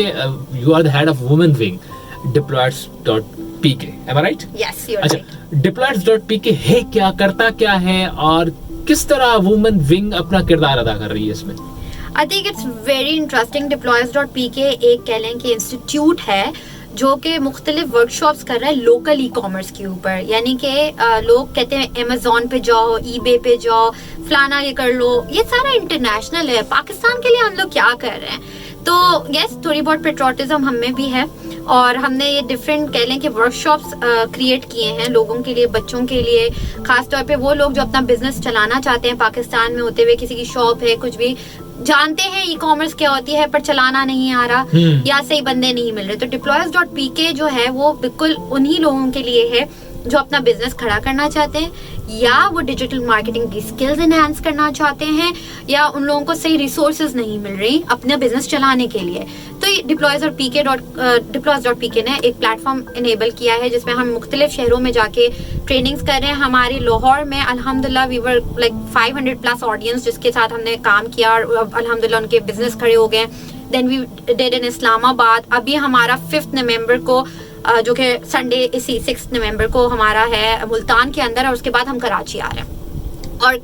you are the head of women wing deployers.pk, am I right? Yes, you're अच्छा, right. deployers.pk है क्या, करता क्या है और किस तरह वुमेन विंग अपना किरदार अदा कर रही है इसमें? I think it's very interesting. Deployers.pk एक कह लें कि इंस्टीट्यूट है जो कि मुख्तलिफ वर्कशॉप्स कर रहा है लोकल ई कॉमर्स के ऊपर। यानी कि लोग कहते हैं अमेजोन पे जाओ, ईबे पे जाओ, फलाना ये कर लो, ये सारा इंटरनेशनल है। पाकिस्तान के लिए हम लोग क्या कर रहे हैं? तो यस, थोड़ी बहुत पेट्रोटिज्म हम में भी है और हमने ये डिफरेंट कह लें कि वर्कशॉप्स क्रिएट किए हैं लोगों के लिए, बच्चों के लिए, खासतौर पे वो लोग जो अपना बिजनेस चलाना चाहते हैं पाकिस्तान में होते हुए, किसी की शॉप है, कुछ भी जानते हैं ई कॉमर्स क्या होती है पर चलाना नहीं आ रहा या सही बंदे नहीं मिल रहे, तो Deployers.pk जो है वो बिल्कुल उन्हीं लोगों के लिए है जो अपना बिजनेस खड़ा करना चाहते हैं या वो डिजिटल मार्केटिंग की स्किल्स एनहांस करना चाहते हैं या उन लोगों को सही रिसोर्सेज नहीं मिल रही अपना बिजनेस चलाने के लिए। तो ये Deployers.pk ने एक प्लेटफॉर्म इनेबल किया है जिसमें हम मुख्तलिफ शहरों में जाके ट्रेनिंग्स कर रहे हैं। हमारे लाहौर में अल्हम्दुलिल्लाह वी वर लाइक 500+ ऑडियंस जिसके साथ हमने काम किया और अल्हम्दुलिल्लाह उनके बिजनेस खड़े हो गए। Then we did in Islamabad. अभी हमारा 5 नवंबर को जो कि संडे इसी 6 नवंबर को हमारा है मुल्तान के अंदर, और उसके बाद हम कराची आ रहे हैं। और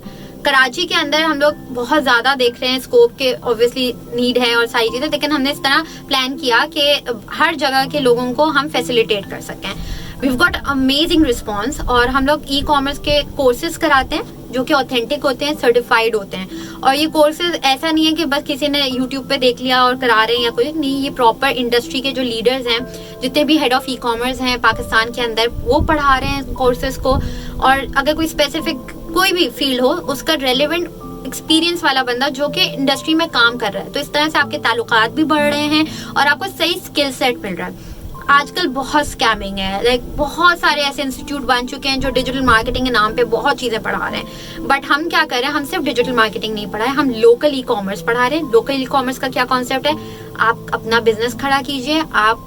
कराची के अंदर हम लोग बहुत ज्यादा देख रहे हैं स्कोप के, ऑब्वियसली नीड है और सारी चीजें, लेकिन हमने इस तरह प्लान किया कि हर जगह के लोगों को हम फैसिलिटेट कर सकें। वीव गॉट अमेजिंग रिस्पॉन्स और हम लोग ई कॉमर्स के कोर्सेज कराते हैं जो कि ऑथेंटिक होते हैं, सर्टिफाइड होते हैं। और ये कोर्सेज ऐसा नहीं है कि बस किसी ने यूट्यूब पे देख लिया और करा रहे हैं या कुछ नहीं, ये प्रॉपर इंडस्ट्री के जो लीडर्स हैं, जितने भी हेड ऑफ ई कॉमर्स हैं पाकिस्तान के अंदर, वो पढ़ा रहे हैं कोर्सेज को। और अगर कोई स्पेसिफिक कोई भी फील्ड हो उसका रेलेवेंट एक्सपीरियंस वाला बंदा जो कि इंडस्ट्री में काम कर रहा है, तो इस तरह से आपके ताल्लुकात भी बढ़ रहे हैं और आपको सही स्किल सेट मिल रहा है। आजकल बहुत स्कैमिंग है, लाइक बहुत सारे ऐसे इंस्टीट्यूट बन चुके हैं जो डिजिटल मार्केटिंग के नाम पे बहुत चीजें पढ़ा रहे हैं। बट हम क्या कर रहे हैं, हम सिर्फ डिजिटल मार्केटिंग नहीं पढ़ा है, हम लोकल ई कॉमर्स पढ़ा रहे हैं। लोकल ई कॉमर्स का क्या कॉन्सेप्ट है, आप अपना बिजनेस खड़ा कीजिए। आप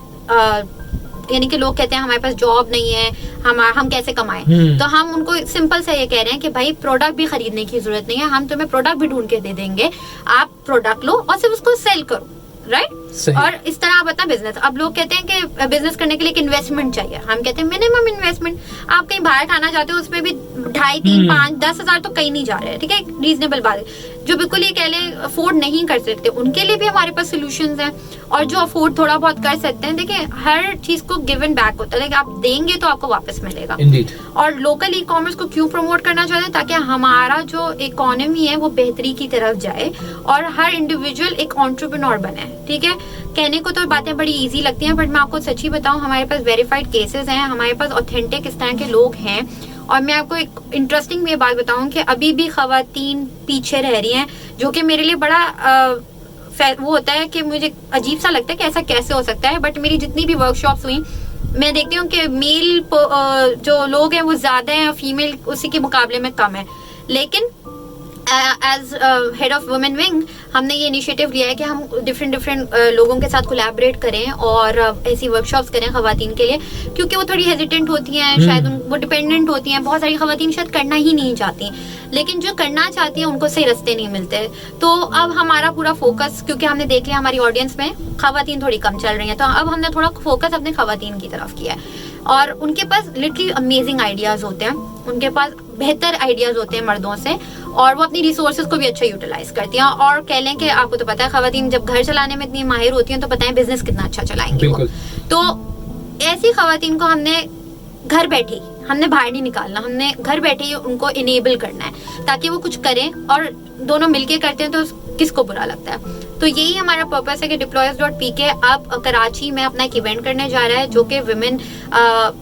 यानी कि लोग कहते हैं हमारे पास जॉब नहीं है, हम कैसे कमाएं, तो हम उनको सिंपल से ये कह रहे हैं कि भाई प्रोडक्ट भी खरीदने की जरूरत नहीं है, हम तुम्हें प्रोडक्ट भी ढूंढ के दे देंगे, आप प्रोडक्ट लो और सिर्फ उसको सेल करो, राइट। और इस तरह आप अपना बिजनेस, अब लोग कहते हैं कि बिजनेस करने के लिए एक इन्वेस्टमेंट चाहिए, हम कहते हैं मिनिमम इन्वेस्टमेंट। आप कहीं बाहर खाना चाहते हो उसमें भी 2.5, 3, 5, 10 हजार तो कहीं नहीं जा रहे हैं, ठीक है, रीजनेबल बात है। जो बिल्कुल ये कह ले अफोर्ड नहीं कर सकते उनके लिए भी हमारे पास सोल्यूशंस हैं, और जो अफोर्ड थोड़ा बहुत कर सकते हैं, देखिए हर चीज को गिव एंड बैक होता है, आप देंगे तो आपको वापस मिलेगा। और लोकल ई कॉमर्स को क्यों प्रमोट करना चाहते हैं, ताकि हमारा जो इकोनॉमी है वो बेहतरी की तरफ जाए और हर इंडिविजुअल एक एंटरप्रेन्योर बने, ठीक है। कहने को तो बातें बड़ी इजी लगती हैं, बट मैं आपको सच्ची बताऊं, हमारे पास वेरीफाइड केसेस हैं, हमारे पास ऑथेंटिक इस तरह के लोग हैं। और मैं आपको एक इंटरेस्टिंग ये बात बताऊं कि अभी भी खवातीन पीछे रह रही हैं, जो कि मेरे लिए बड़ा वो होता है कि मुझे अजीब सा लगता है कि ऐसा कैसे हो सकता है। बट मेरी जितनी भी वर्कशॉप्स हुई, मैं देखती हूँ कि मेल जो लोग हैं वो ज्यादा हैं, फीमेल उसी के मुकाबले में कम है। लेकिन as head of women wing हमने ये इनिशिएटिव लिया है कि हम डिफरेंट लोगों के साथ कोलैबोरेट करें और ऐसी वर्कशॉप्स करें खवातीन के लिए, क्योंकि वो थोड़ी हेजिटेंट होती हैं, शायद वो डिपेंडेंट होती हैं। बहुत सारी खवातीन शायद करना ही नहीं चाहती, लेकिन जो करना चाहती हैं उनको सही रास्ते नहीं मिलते। तो अब हमारा पूरा फोकस, क्योंकि हमने देख लिया हमारी ऑडियंस में खवातीन थोड़ी कम चल रही हैं, तो अब हमने थोड़ा फोकस अपने खवातीन की तरफ किया है। और उनके पास लिटरली अमेजिंग आइडियाज होते हैं, उनके पास बेहतर आइडियाज होते हैं मर्दों से, और वो अपनी रिसोर्सेज को भी अच्छा यूटिलाइज करती हैं। और कह लें कि आपको तो पता है खवातीन जब घर चलाने में इतनी माहिर होती हैं, तो पता है बिजनेस कितना अच्छा चलाएंगी वो। तो ऐसी खवातीन को हमने घर बैठे, हमने बाहर नहीं निकालना, हमने घर बैठे ही उनको इनेबल करना है ताकि वो कुछ करें, और दोनों मिलके करते हैं तो किसको बुरा लगता है। तो यही हमारा पर्पस है कि Deployers.pk अब कराची में अपना एक इवेंट करने जा रहा है जो कि विमेन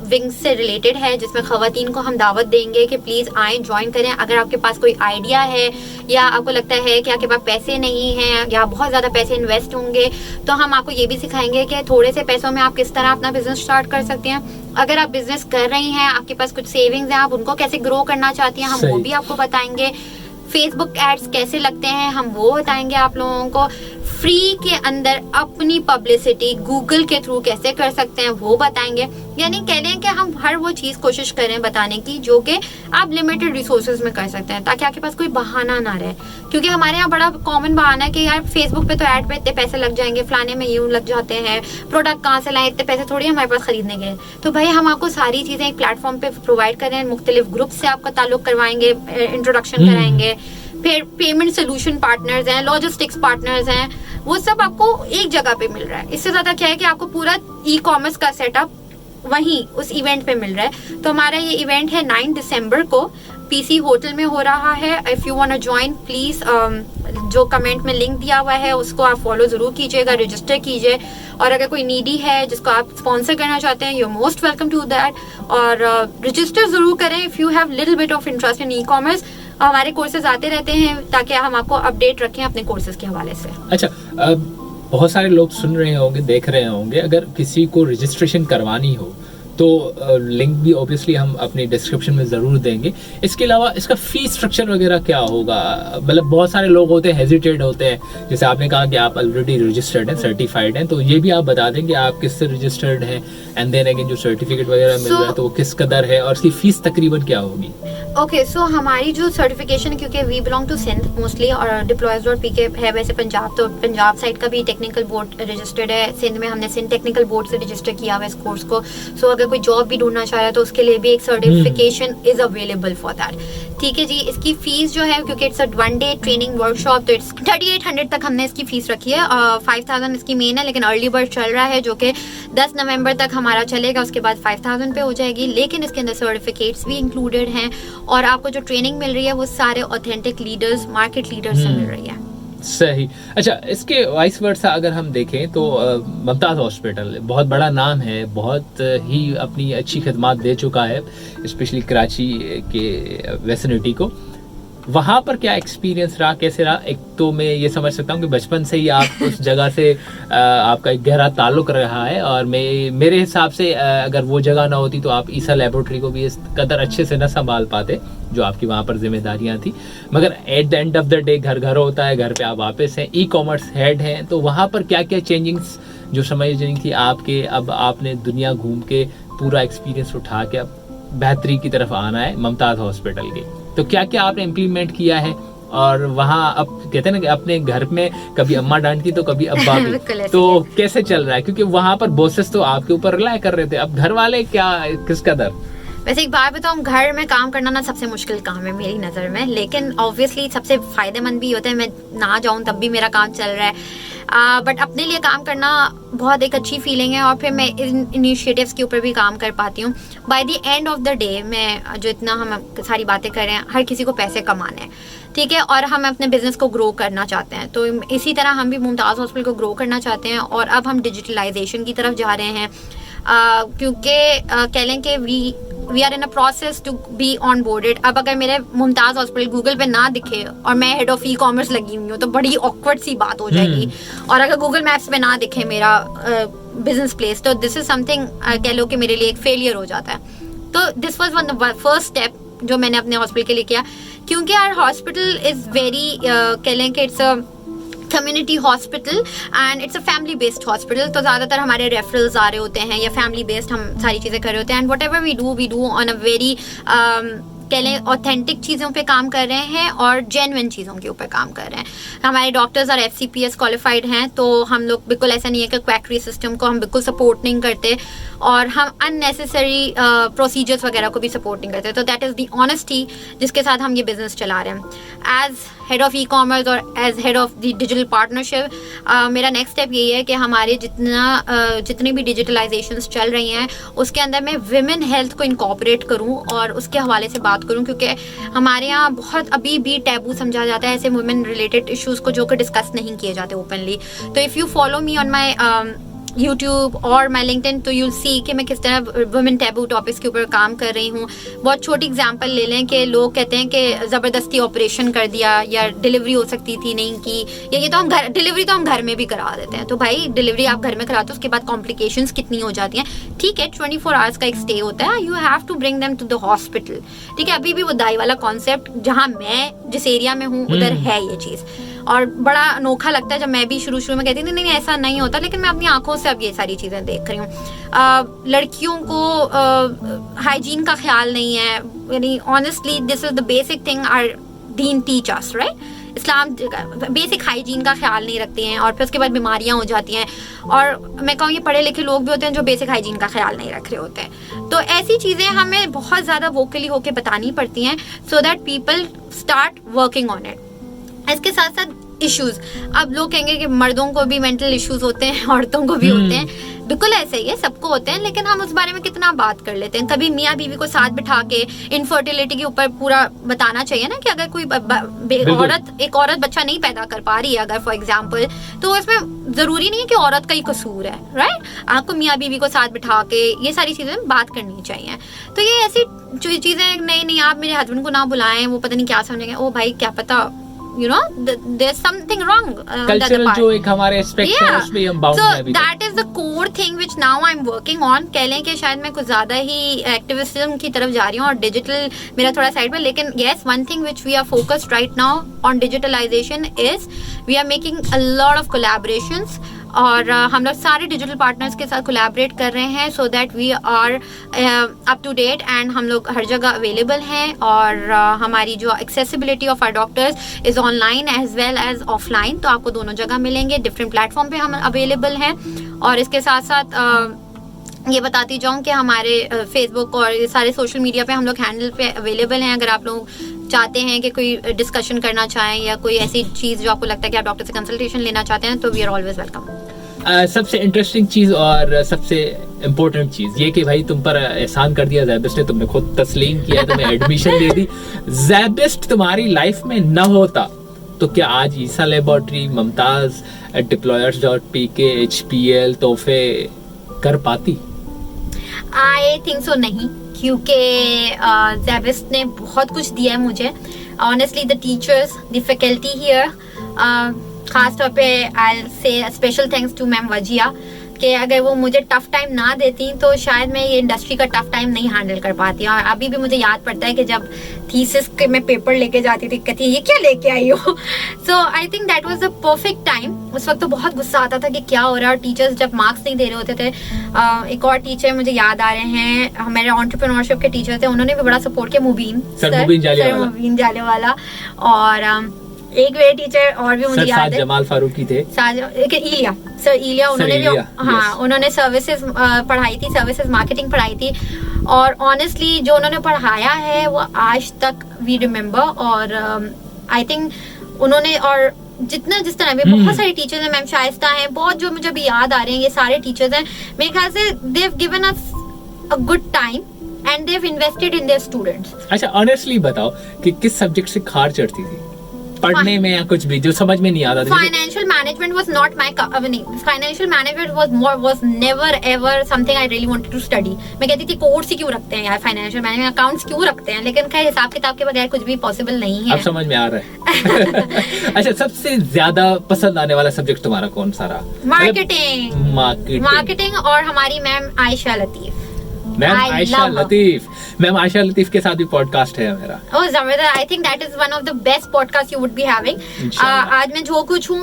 विंग से रिलेटेड है, जिसमें खवातीन को हम दावत देंगे कि प्लीज आए, ज्वाइन करें। अगर आपके पास कोई आइडिया है या आपको लगता है कि आपके पास पैसे नहीं हैं या बहुत ज्यादा पैसे इन्वेस्ट होंगे, तो हम आपको ये भी सिखाएंगे कि थोड़े से पैसों में आप किस तरह अपना बिजनेस स्टार्ट कर सकते हैं। अगर आप बिजनेस कर रही हैं, आपके पास कुछ सेविंग्स हैं, आप उनको कैसे ग्रो करना चाहती हैं, हम वो भी आपको बताएंगे। फेसबुक एड्स कैसे लगते हैं, हम वो बताएंगे आप लोगों को। फ्री के अंदर अपनी पब्लिसिटी गूगल के थ्रू कैसे कर सकते हैं वो बताएंगे। यानी कह लें कि हम हर वो चीज कोशिश करें बताने की जो कि आप लिमिटेड रिसोर्सेज में कर सकते हैं, ताकि आपके पास कोई बहाना ना रहे। क्योंकि हमारे यहाँ बड़ा कॉमन बहाना है कि यार फेसबुक पे तो ऐड पे इतने पैसे लग जाएंगे, फलाने में यूं लग जाते हैं, प्रोडक्ट कहाँ से लाएं, इतने पैसे थोड़ी हमारे पास खरीदने के। तो भाई हम आपको सारी चीजें एक प्लेटफॉर्म पे प्रोवाइड करें, मुख्तलिफ ग्रुप से आपका ताल्लुक करवाएंगे, इंट्रोडक्शन कराएंगे, फिर पेमेंट सोल्यूशन पार्टनर्स हैं, लॉजिस्टिक्स पार्टनर्स हैं, वो सब आपको एक जगह पे मिल रहा है। इससे ज्यादा क्या है कि आपको पूरा ई कॉमर्स का सेटअप वहीं उस इवेंट पे मिल रहा है। तो हमारा ये इवेंट है 9 दिसंबर को पीसी होटल में हो रहा है। If you want to join please जो कमेंट में लिंक दिया हुआ है उसको आप फॉलो जरूर कीजिएगा, रजिस्टर कीजिए। और अगर कोई नीडी है जिसको आप स्पॉन्सर करना चाहते हैं, you are most welcome to that, और रजिस्टर जरूर करें if you have little bit of interest in e commerce. हमारे कोर्सेज आते रहते हैं ताकि हम आपको अपडेट रखें अपने कोर्सेज के हवाले से। अच्छा, बहुत सारे लोग सुन रहे होंगे, देख रहे होंगे, अगर किसी को रजिस्ट्रेशन करवानी हो तो लिंक भी ऑब्वियसली हम अपने डिस्क्रिप्शन में ज़रूर देंगे। इसके अलावा इसका फीस स्ट्रक्चर वगैरह क्या होगा? मतलब बहुत सारे लोग होते हैं, हेजिटेट होते हैं, जैसे आपने कहा कि आप ऑलरेडी रजिस्टर्ड हैं, सर्टिफाइड हैं, तो ये भी आप बता दें कि आप किससे रजिस्टर्ड हैं, एंड देन अगेन जो सर्टिफिकेट वगैरह मिल रहा है तो वो किस कदर है और इसकी फीस तकरीबन क्या होगी? ओके, सो हमारी जो सर्टिफिकेशन, क्योंकि we belong to Sindh mostly और डिप्लॉयज.pk है वैसे पंजाब, तो पंजाब साइड का भी टेक्निकल बोर्ड रजिस्टर्ड है। सिंध में हमने सिंध टेक्निकल बोर्ड से रजिस्टर किया हुआ है इस कोर्स को। सो अगर कोई जॉब भी ढूंढना चाह रहा है तो उसके लिए भी एक certification is available for that. ठीक है जी, इसकी फीस जो है, क्योंकि it's a 1 day training workshop, तो इट्स 3800 तक हमने इसकी फीस रखी है। 5000 इसकी मेन है, लेकिन अर्ली बर्ड चल रहा है जो कि 10 नवंबर तक हमारा चलेगा, उसके बाद 5000 पे हो जाएगी। लेकिन इसके अंदर सर्टिफिकेट्स भी इंक्लूडेड हैं और आपको जो ट्रेनिंग मिल रही है वो सारे ऑथेंटिक लीडर्स, मार्केट लीडर्स से मिल रही है। सही। अच्छा, इसके वाइस वर्सा अगर हम देखें तो मुमताज़ हॉस्पिटल बहुत बड़ा नाम है, बहुत ही अपनी अच्छी खिदमत दे चुका है स्पेशली कराची के वेसिनिटी को। वहाँ पर क्या एक्सपीरियंस रहा, कैसे रहा? एक तो मैं ये समझ सकता हूँ कि बचपन से ही आप उस जगह से आपका एक गहरा ताल्लुक़ रहा है, और मेरे हिसाब से अगर वो जगह ना होती तो आप ईसा लेबोरेटरी को भी इस कदर अच्छे से न संभाल पाते जो आपकी वहाँ पर जिम्मेदारियाँ थी। मगर at the end of the day घर घर होता है, घर पे आप वापस हैं, ई-कॉमर्स हेड हैं, तो वहाँ पर क्या क्या चेंजिंग्स जो समझनी थी आपके, अब आपने दुनिया घूम के पूरा एक्सपीरियंस उठा के अब बेहतरी की तरफ आना है मुमताज़ हॉस्पिटल के, तो क्या क्या आपने इम्प्लीमेंट किया है? और वहाँ अब कहते हैं ना कि अपने घर में कभी अम्मा डांटती तो कभी अब्बा भी, तो कैसे चल रहा है? क्योंकि वहाँ पर बॉसेस तो आपके ऊपर रिलाय कर रहे थे, अब घर वाले क्या, किस कदर? वैसे एक बात बताऊं, घर में काम करना ना सबसे मुश्किल काम है मेरी नज़र में, लेकिन ऑब्वियसली सबसे फायदेमंद भी होता है। मैं ना जाऊं तब भी मेरा काम चल रहा है, बट अपने लिए काम करना बहुत एक अच्छी फीलिंग है, और फिर मैं इन इनिशिएटिव्स के ऊपर भी काम कर पाती हूँ। Bye the end of the day मैं जो इतना हम सारी बातें कर रहे हैं, हर किसी को पैसे कमाने हैं, ठीक है, और हम अपने बिजनेस को ग्रो करना चाहते हैं, तो इसी तरह हम भी मुमताज़ हॉस्पिटल को ग्रो करना चाहते हैं। और अब हम डिजिटलाइजेशन की तरफ जा रहे हैं, क्योंकि कह लें कि we are in a process to be onboarded. अब अगर मेरे मुमताज़ हॉस्पिटल गूगल पे ना दिखे और मैं हेड ऑफ ई-कॉमर्स लगी हुई हूँ तो बड़ी ऑकवर्ड सी बात हो जाएगी, और अगर गूगल मैप्स पे ना दिखे मेरा बिजनेस प्लेस, तो दिस इज समथिंग कह लो कि मेरे लिए एक फेलियर हो जाता है। तो this was one the first step जो मैंने अपने हॉस्पिटल के लिए किया, क्योंकि आवर हॉस्पिटल इज वेरी कह लें कि it's a community hospital and it's a family based hospital, तो ज़्यादातर हमारे रेफरल्स आ रहे होते हैं या फैमिली बेस्ड हम सारी चीज़ें कर रहे होते हैं, and whatever we do on a very कह लें ऑथेंटिक चीज़ों पे काम कर रहे हैं और जेन्युइन चीज़ों के ऊपर काम कर रहे हैं। हमारे डॉक्टर्स और FCPS क्वालिफाइड हैं, तो हम लोग बिल्कुल ऐसा नहीं है कि क्वैकरी सिस्टम को हम बिल्कुल सपोर्ट नहीं करते, और हम अननेसेसरी प्रोसीजर्स वगैरह को भी सपोर्ट नहीं करते। तो दैट इज़ दी ऑनेस्टी जिसके साथ हम ये बिज़नेस चला रहे हैं। एज हेड ऑफ ई-कॉमर्स और as head of the digital partnership, मेरा नेक्स्ट स्टेप यही है कि हमारे जितनी भी डिजिटलाइजेशंस चल रही हैं उसके अंदर मैं विमेन हेल्थ को इनकॉर्पोरेट करूं और उसके हवाले से बात करूं, क्योंकि हमारे यहाँ बहुत अभी भी टैबू समझा जाता है ऐसे वुमेन रिलेटेड इश्यूज़ को जो कि डिस्कस नहीं किए जाते ओपनली। तो if you follow me on my YouTube और माई लिंक्डइन, तो यूल सी कि मैं किस तरह वुमेन टैबू टॉपिक्स के ऊपर काम कर रही हूँ। बहुत छोटी एग्जांपल ले लें कि लोग कहते हैं कि ज़बरदस्ती ऑपरेशन कर दिया या डिलीवरी हो सकती थी नहीं की, या ये तो हम डिलीवरी तो हम घर में भी करा देते हैं। तो भाई डिलीवरी आप घर में कराते हो, उसके बाद कॉम्प्लिकेशंस कितनी हो जाती हैं। ठीक है, 24 आवर्स का एक स्टे होता है, you have to bring them to the hospital. ठीक है, अभी भी वो दाई वाला कॉन्सेप्ट जहाँ मैं जिस एरिया में हूँ उधर है ये चीज़, और बड़ा अनोखा लगता है जब मैं भी शुरू में कहती थी नहीं ऐसा नहीं होता, लेकिन मैं अपनी आंखों से अब ये सारी चीज़ें देख रही हूँ। लड़कियों को हाइजीन का ख्याल नहीं है, यानी honestly this is the basic thing our दीन teach us, right. Islam basic hygiene का ख्याल नहीं रखते हैं, और फिर उसके बाद बीमारियां हो जाती हैं, और मैं कहूँ ये पढ़े लिखे लोग भी होते हैं जो बेसिक हाइजीन का ख्याल नहीं रख रहे होते हैं। तो ऐसी चीज़ें हमें बहुत ज़्यादा वोकली होकर बतानी पड़ती हैं, so that people start working on it. इसके साथ साथ इश्यूज। अब लोग कहेंगे कि मर्दों को भी मेंटल इश्यूज होते हैं, औरतों को भी होते हैं, बिल्कुल ऐसे ही है, सबको होते हैं, लेकिन हम उस बारे में कितना बात कर लेते हैं। कभी मियाँ बीवी को साथ बिठा के इनफर्टिलिटी के ऊपर पूरा बताना चाहिए ना कि अगर कोई एक औरत बच्चा नहीं पैदा कर पा रही है अगर फॉर एग्जाम्पल, तो इसमें जरूरी नहीं है कि औरत का ही कसूर है, राइट। आपको मियाँ बीवी को साथ बिठा के ये सारी चीजें बात करनी चाहिए। तो ये ऐसी चीजें नहीं आप मेरे हस्बैंड को ना बुलाएं, वो पता नहीं क्या समझेंगे, ओ भाई क्या पता, you know, there's something wrong. Cultural जो एक हमारे aspect है उसमें हम bound हैं अभी तक। So that is the core thing which now I'm working on. कह लें कि शायद मैं कुछ ज़्यादा ही activism की तरफ जा रही हूँ और digital मेरा थोड़ा साइड पे, लेकिन yes, one thing which we are focused right now on digitalization is we are making a lot of collaborations. और हम लोग सारे डिजिटल पार्टनर्स के साथ कोलैबोरेट कर रहे हैं so that we are up to date and हम लोग हर जगह अवेलेबल हैं। और हमारी जो accessibility of our doctors is online as well as offline, तो आपको दोनों जगह मिलेंगे, डिफरेंट प्लेटफॉर्म पे हम अवेलेबल हैं। और इसके साथ साथ ये बताती जाऊँ कि हमारे फेसबुक और ये सारे सोशल मीडिया पे हम लोग हैंडल पे अवेलेबल हैं। अगर आप लोग चाहते हैं कि कोई डिस्कशन करना चाहें या कोई ऐसी चीज़ जो आपको लगता है कि आप डॉक्टर से कंसल्टेशन लेना चाहते हैं, तो वी आर ऑलवेज वेलकम। सबसे इंटरेस्टिंग चीज और सबसे इम्पोर्टेंट चीज ये कि भाई तुम पर एहसान कर दिया ज़ैबिस्ट ने, तुमने खुद तस्लीम किया, तुम्हें एडमिशन दे दी। ज़ैबिस्ट तुम्हारी लाइफ में न होता तो क्या आज ईसा लेबोरेटरी, मुमताज, Deployers.pk, HPL तोहफे कर पाती? आई थिंक सो नहीं, क्योंकि ज़ैबिस्ट ने बहुत कुछ दिया है मुझे। Honestly the teachers, the faculty here, खास तौर पे आई से special thanks to ma'am Wajiha कि अगर वो मुझे टफ टाइम ना देती तो शायद मैं ये इंडस्ट्री का टफ टाइम नहीं हैंडल कर पाती। और अभी भी मुझे याद पड़ता है कि जब थीसिस के मैं पेपर लेके जाती थी, कहती ये क्या लेके आई हो। So I think that was the perfect time. उस वक्त तो बहुत गुस्सा आता था कि क्या हो रहा है, और टीचर्स जब मार्क्स नहीं दे रहे होते थे। एक और टीचर मुझे याद आ रहे हैं, हमारे एंटरप्रेन्योरशिप के टीचर थे, उन्होंने भी बड़ा सपोर्ट किया, मुबीन जालेवाला। और एक वे टीचर और भी मुझे याद है, जमाल फारूकी थे, इलिया सर, इलिया, उन्होंने भी हाँ उन्होंने सर्विसेज पढ़ाई थी, सर्विसेज मार्केटिंग पढ़ाई थी। और ऑनेस्टली जो उन्होंने पढ़ाया है वो आज तक वी रिमेम्बर। और आई थिंक उन्होंने, और जिस तरह भी बहुत सारे टीचर्स हैं, मैम शाइस्ता हैं, बहुत जो मुझे अभी याद आ रहे हैं, ये सारे टीचर्स हैं, मेरे ख्याल से they have given us a good time and they have invested in their students. अच्छा ऑनेस्टली बताओ कि किस सब्जेक्ट से खार चढ़ती थी पढ़ने में, या कुछ भी जो समझ में नहीं आता था? Financial management was not my financial management was never ever something I really wanted to study. मैं कहती थी कोर्स ही क्यों रखते हैं यार, फाइनेंशियल मैनेजमेंट अकाउंट्स क्यों रखते हैं, लेकिन खैर हिसाब किताब के बगैर कुछ भी पॉसिबल नहीं है। अब समझ में आ रहा है। अच्छा, सबसे ज्यादा पसंद आने वाला सब्जेक्ट तुम्हारा कौन सा रहा? मार्केटिंग और हमारी मैम आयशा लतीफ। मैम आयशा लतीफ के साथ भी पॉडकास्ट है मेरा। ओह जबरदस्त, आई think that is one of the best podcast you would be having. आज मैं जो कुछ हूँ,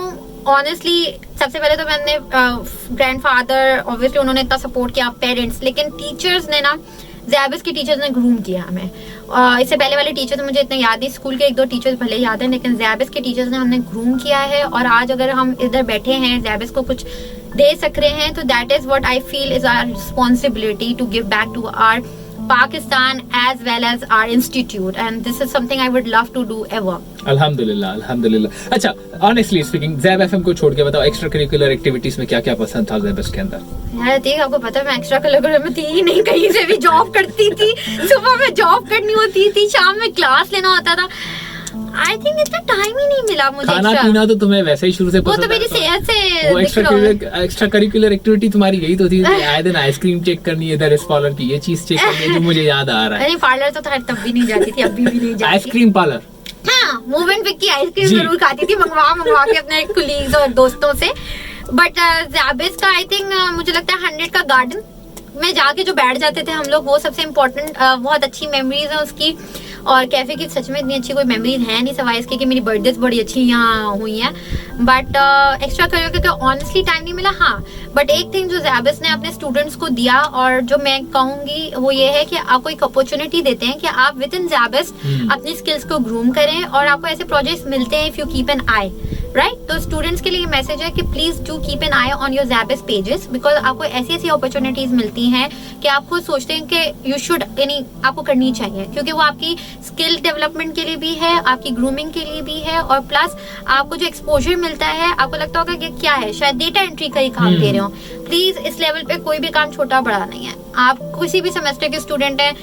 ऑनेस्टली सबसे पहले तो मैंने ग्रैंडफादर, ऑब्वियसली उन्होंने इतना सपोर्ट किया, पेरेंट्स, लेकिन टीचर्स ने ना, ज़ैबिस्ट के टीचर्स ने ग्रूम किया हमें। इससे पहले वाले टीचर्स मुझे इतना याद नहीं, स्कूल के एक दो टीचर्स भले याद है, लेकिन ज़ैबिस्ट के टीचर्स ने हमने ग्रूम किया है। और आज अगर हम इधर बैठे हैं, ज़ैबिस्ट को कुछ दे सक रहे हैं, तो that is what I feel is our responsibility to give back to our Pakistan as well as our institute, and this is something I would love to do ever. अल्हम्दुलिल्लाह। अच्छा, honestly speaking, ज़ैब एफएम को छोड़ के बताओ extra curricular activities में क्या क्या पसंद था ज़ैबिस्ट के अंदर? यार ठीक, आपको पता है मैं एक्स्ट्रा करिकुलर में थी ही नहीं, कहीं से भी जॉब करती थी। सुबह में जॉब करनी होती थी, शाम में क्लास लेना होता था। आई थिंक इतना टाइम ही नहीं मिला मुझे। खाना पीना तो तुम्हें वैसे ही शुरू से पसंद, वो तो मेरी सेहत से, वो एक्स्ट्रा करिकुलर एक्टिविटी तुम्हारी यही तो थी। आए दिन आइसक्रीम चेक करनी है, इधर पार्लर की ये चीज चेक करनी है, जो मुझे याद आ रहा है। नहीं, पार्लर तो तब भी नहीं जाती थी, अभी भी नहीं जाती। आइसक्रीम पार्लर, हाँ, मूव एंड पिक की आइसक्रीम जरूर खाती थी, मंगवा के अपने कुलीग्स और दोस्तों से। बट ज़ैबिस्ट का आई थिंक मुझे लगता है 100 का गार्डन में जाके जो बैठ जाते थे हम लोग, वो सबसे इम्पोर्टेंट, बहुत अच्छी मेमोरीज है उसकी। और कैफे की सच में इतनी अच्छी कोई मेमोरीज है नहीं, सिवाय इसके कि मेरी बर्थडेज बड़ी अच्छी यहाँ हुई हैं। But extra curricular honestly time नहीं मिला। हाँ, बट एक थिंग जो ज़ैबिस्ट ने अपने स्टूडेंट्स को दिया, और जो मैं कहूँगी वो ये है कि आपको एक अपॉर्चुनिटी देते हैं कि आप विद इन ज़ैबिस्ट अपनी स्किल्स को ग्रूम करें, और आपको ऐसे प्रोजेक्ट्स मिलते हैं if you keep an eye. Right. तो स्टूडेंट्स के लिए मैसेज है कि please do keep an eye on your ZABIST pages, because आपको ऐसी ऐसी अपॉर्चुनिटीज मिलती हैं कि आप खुद सोचते हैं कि यू शुड, यानी आपको करनी चाहिए, क्योंकि वो आपकी स्किल डेवलपमेंट के लिए भी है, आपकी ग्रूमिंग के लिए भी है, और प्लस आपको जो एक्सपोजर मिलता है, आपको लगता होगा कि क्या है, शायद डेटा एंट्री का ही काम दे रहे हो। प्लीज इस लेवल पे कोई भी काम छोटा बड़ा नहीं है। आप किसी भी सेमेस्टर के स्टूडेंट हैं,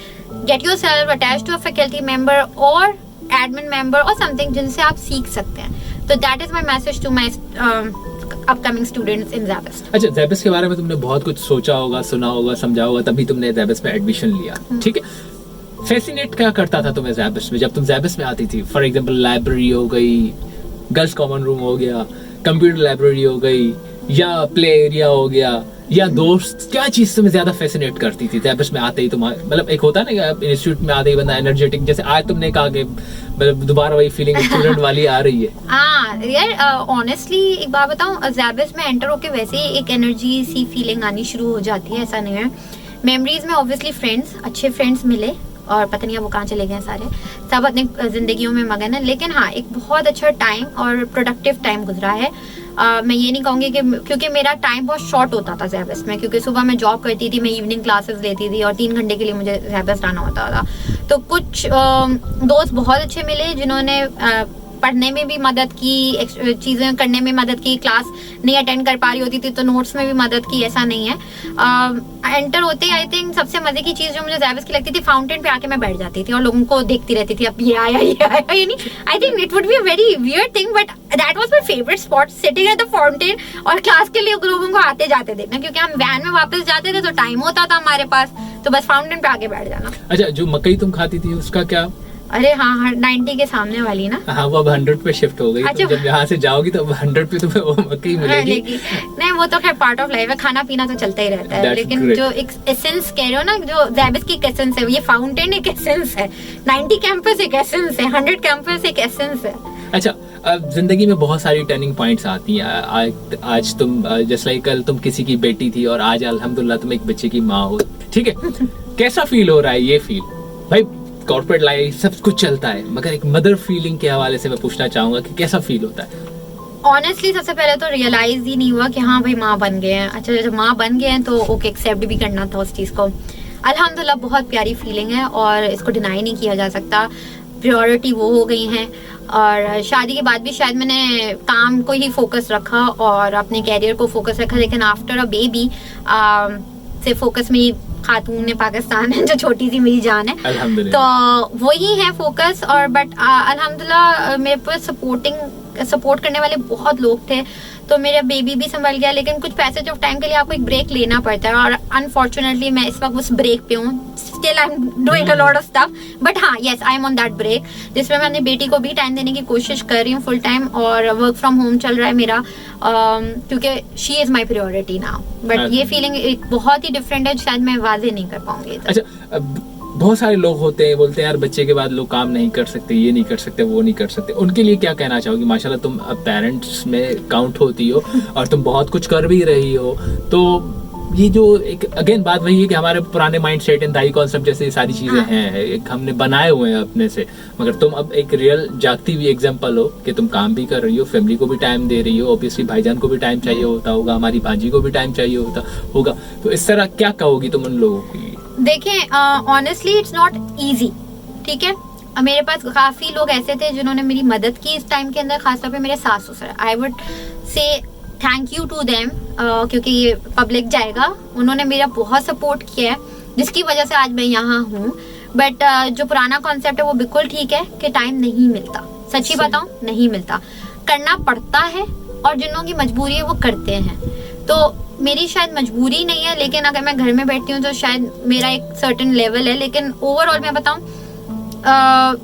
get yourself attached to a faculty member और एडमिन मेंबर और समथिंग जिनसे आप सीख सकते हैं। तो that is my message to my upcoming students in ZABIST. अच्छा, ज़ैबिस के बारे में तुमने बहुत कुछ सोचा होगा, सुना होगा, समझा होगा, तभी तुमने ज़ैबिस में एडमिशन लिया, ठीक है। फैसिनेट क्या करता था तुम्हें ज़ैबिस में, जब तुम ज़ैबिस में आती थी? फॉर एग्जांपल लाइब्रेरी हो गई, गर्ल्स कॉमन रूम हो गया, कंप्यूटर लाइब्रेरी हो गई, या प्ले एरिया हो गया, या दोस्त, क्या चीज तुम्हें ज्यादा फैसिनेट करती थी ज़ैबिस में आते ही? तुम्हारा मतलब एक होता है ना इंस्टीट्यूट में आते ही बंदा एनर्जेटिक, जैसे आज तुमने कहा कि मतलब दोबारा वही फीलिंग स्टूडेंट वाली आ रही है। हाँ यार, ऑनेस्टली एक बात बताऊं, ज़ैबिस में एंटर होके वैसे ही एक एनर्जी सी फीलिंग आनी शुरू हो जाती है, ऐसा नहीं है। मेमोरीज में ऑब्वियसली फ्रेंड्स, अच्छे फ्रेंड्स मिले, और पता नहीं अब वो कहाँ चले गए सारे, सब अपने जिंदगियों में मगन है। लेकिन हाँ, एक बहुत अच्छा टाइम और प्रोडक्टिव टाइम गुजरा है। मैं ये नहीं कहूँगी कि, क्योंकि मेरा टाइम बहुत शॉर्ट होता था ज़ैबिस में, क्योंकि सुबह मैं जॉब करती थी, मैं इवनिंग क्लासेस लेती थी, और 3 घंटे के लिए मुझे ज़ैबिस आना होता था। तो कुछ दोस्त बहुत अच्छे मिले जिन्होंने पढ़ने में भी मदद की, चीज़ें करने में मदद की, क्लास नहीं अटेंड कर पा रही होती थी तो नोट्स में भी मदद की, ऐसा नहीं है। एंटर होते ही आई थिंक सबसे मजे की चीज़ जो मुझे ज़ैबिस की लगती थी, फाउंटेन पे आके मैं बैठ जाती थी और लोगों को देखती रहती थी, अब ये आया ये आया, यानी आई think it would be a very weird thing, but that was my favourite spot, sitting at the fountain, और क्लास के लिए लोगों को आते जाते देखना, क्योंकि हम वैन में वापस जाते थे तो टाइम होता था हमारे पास, तो बस फाउंटेन पे आके बैठ जाना। अच्छा, जो मकई तुम खाती थी उसका क्या? अरे हाँ, 90 के सामने वाली ना। हाँ, वो अब 100 पे शिफ्ट हो गई। अच्छा, जब यहाँ से जाओगी तो 100 पे तुम्हें वो मकई मिलेगी। नहीं, वो तो खैर पार्ट ऑफ लाइफ है, खाना पीना तो चलता ही रहता है। लेकिन जो एक एसेंस कह रहे हो ना, जो ज़ैबिस की एसेंस है, ये फाउंटेन एक एसेंस है, 90 कैंपस एक एसेंस है, 100 कैंपस एक एसेंस है। अच्छा, अब जिंदगी में बहुत सारी टर्निंग पॉइंट्स आती हैं। आज तुम जैसे लाइक कल तुम किसी की बेटी थी और आज अल्हम्दुलिल्लाह तुम एक बच्चे की माँ हो, ठीक है। कैसा फील हो रहा है ये फील? भाई कॉर्पोरेट लाइफ सब कुछ चलता है, मगर एक मदर फीलिंग के हवाले से मैं पूछना चाहूंगा कि कैसा फील होता है? ऑनेस्टली सबसे पहले तो रियलाइज ही नहीं हुआ कि हाँ भाई माँ बन गए हैं। अच्छा, जब माँ बन गए हैं तो ओके, एक्सेप्ट भी करना था उस चीज़ को। अल्हम्दुलिल्लाह बहुत प्यारी फीलिंग है और इसको डिनाई नहीं किया जा सकता। प्रायोरिटी वो हो गई हैं, और शादी के बाद भी शायद मैंने काम को ही फोकस रखा और अपने कैरियर को फोकस रखा, लेकिन आफ्टर अ बेबी से फोकस मेरी खातून पाकिस्तान है, जो छोटी सी मेरी जान है, तो वही है फोकस। और बट अल्हम्दुलिल्लाह मेरे पर सपोर्ट करने वाले बहुत लोग थे, तो मेरा बेबी भी संभल गया। लेकिन कुछ पैसेज ऑफ टाइम के लिए आपको एक ब्रेक लेना पड़ता है, और अनफॉर्चुनेटली मैं इस वक्त उस ब्रेक पे हूँ। Still I am doing a lot of stuff, but हाँ yes, I am on that break, जिसमें मैं अपनी बेटी को भी टाइम देने की कोशिश कर रही हूँ फुल टाइम, और वर्क फ्रॉम होम चल रहा है मेरा, क्योंकि she is my priority now. But ये फीलिंग एक बहुत ही डिफरेंट है, शायद मैं वाजे नहीं कर पाऊंगी। अच्छा, बहुत सारे लोग होते हैं बोलते हैं यार बच्चे के बाद लोग काम नहीं कर सकते, ये नहीं कर सकते, वो नहीं कर सकते, उनके लिए क्या कहना चाहोगी? माशाल्लाह तुम अब पेरेंट्स में काउंट होती हो और तुम बहुत कुछ कर भी रही हो, तो ये जो एक अगेन बात वही है कि हमारे पुराने mind set and thy concept जैसे ये सारी चीजें हैं, एक हमने बनाए हुए हैं अपने से, मगर तुम अब एक रियल जागती हुई एग्जांपल हो कि तुम काम भी कर रही हो, फैमिली को भी टाइम दे रही हो, ऑब्वियसली भाईजान को भी टाइम चाहिए होता होगा, हमारी भांजी को भी टाइम चाहिए होगा, तो इस तरह क्या कहोगी तुम उन लोगों की? देखिए, ऑनेस्टली इट्स नॉट इजी, ठीक है। मेरे पास काफी लोग ऐसे थे जिन्होंने मेरी मदद की इस टाइम के अंदर, खासतौर पे मेरे सास ससुर। I would say thank you to them, क्योंकि ये पब्लिक जाएगा, उन्होंने मेरा बहुत सपोर्ट किया है, जिसकी वजह से आज मैं यहाँ हूँ। बट जो पुराना कॉन्सेप्ट है वो बिल्कुल ठीक है कि टाइम नहीं मिलता, सच्ची बताऊं नहीं मिलता, करना पड़ता है, और जिन लोगों की मजबूरी है वो करते हैं। तो मेरी शायद मजबूरी नहीं है, लेकिन अगर मैं घर में बैठती हूँ तो शायद मेरा एक सर्टेन लेवल है, लेकिन ओवरऑल मैं बताऊं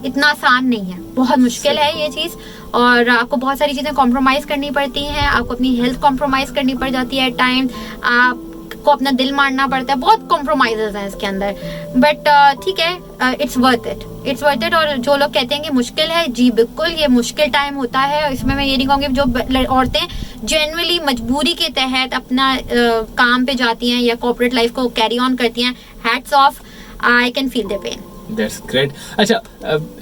इतना आसान नहीं है, बहुत मुश्किल है ये चीज़, और आपको बहुत सारी चीज़ें कॉम्प्रोमाइज़ करनी पड़ती हैं, आपको अपनी हेल्थ कॉम्प्रोमाइज़ करनी पड़ जाती है टाइम, आपको अपना दिल मारना पड़ता है, बहुत कॉम्प्रोमाइजेस हैं इसके अंदर। बट ठीक है, इट्स वर्थ इट। और जो लोग कहते हैं कि मुश्किल है, जी बिल्कुल ये मुश्किल टाइम होता है। इसमें मैं ये नहीं कहूँगी, जो औरतें जेन्युइनली मजबूरी के तहत अपना काम पे जाती हैं या कॉर्पोरेट लाइफ को कैरी ऑन करती हैं, hats off, I can feel the pain. That's great. अच्छा,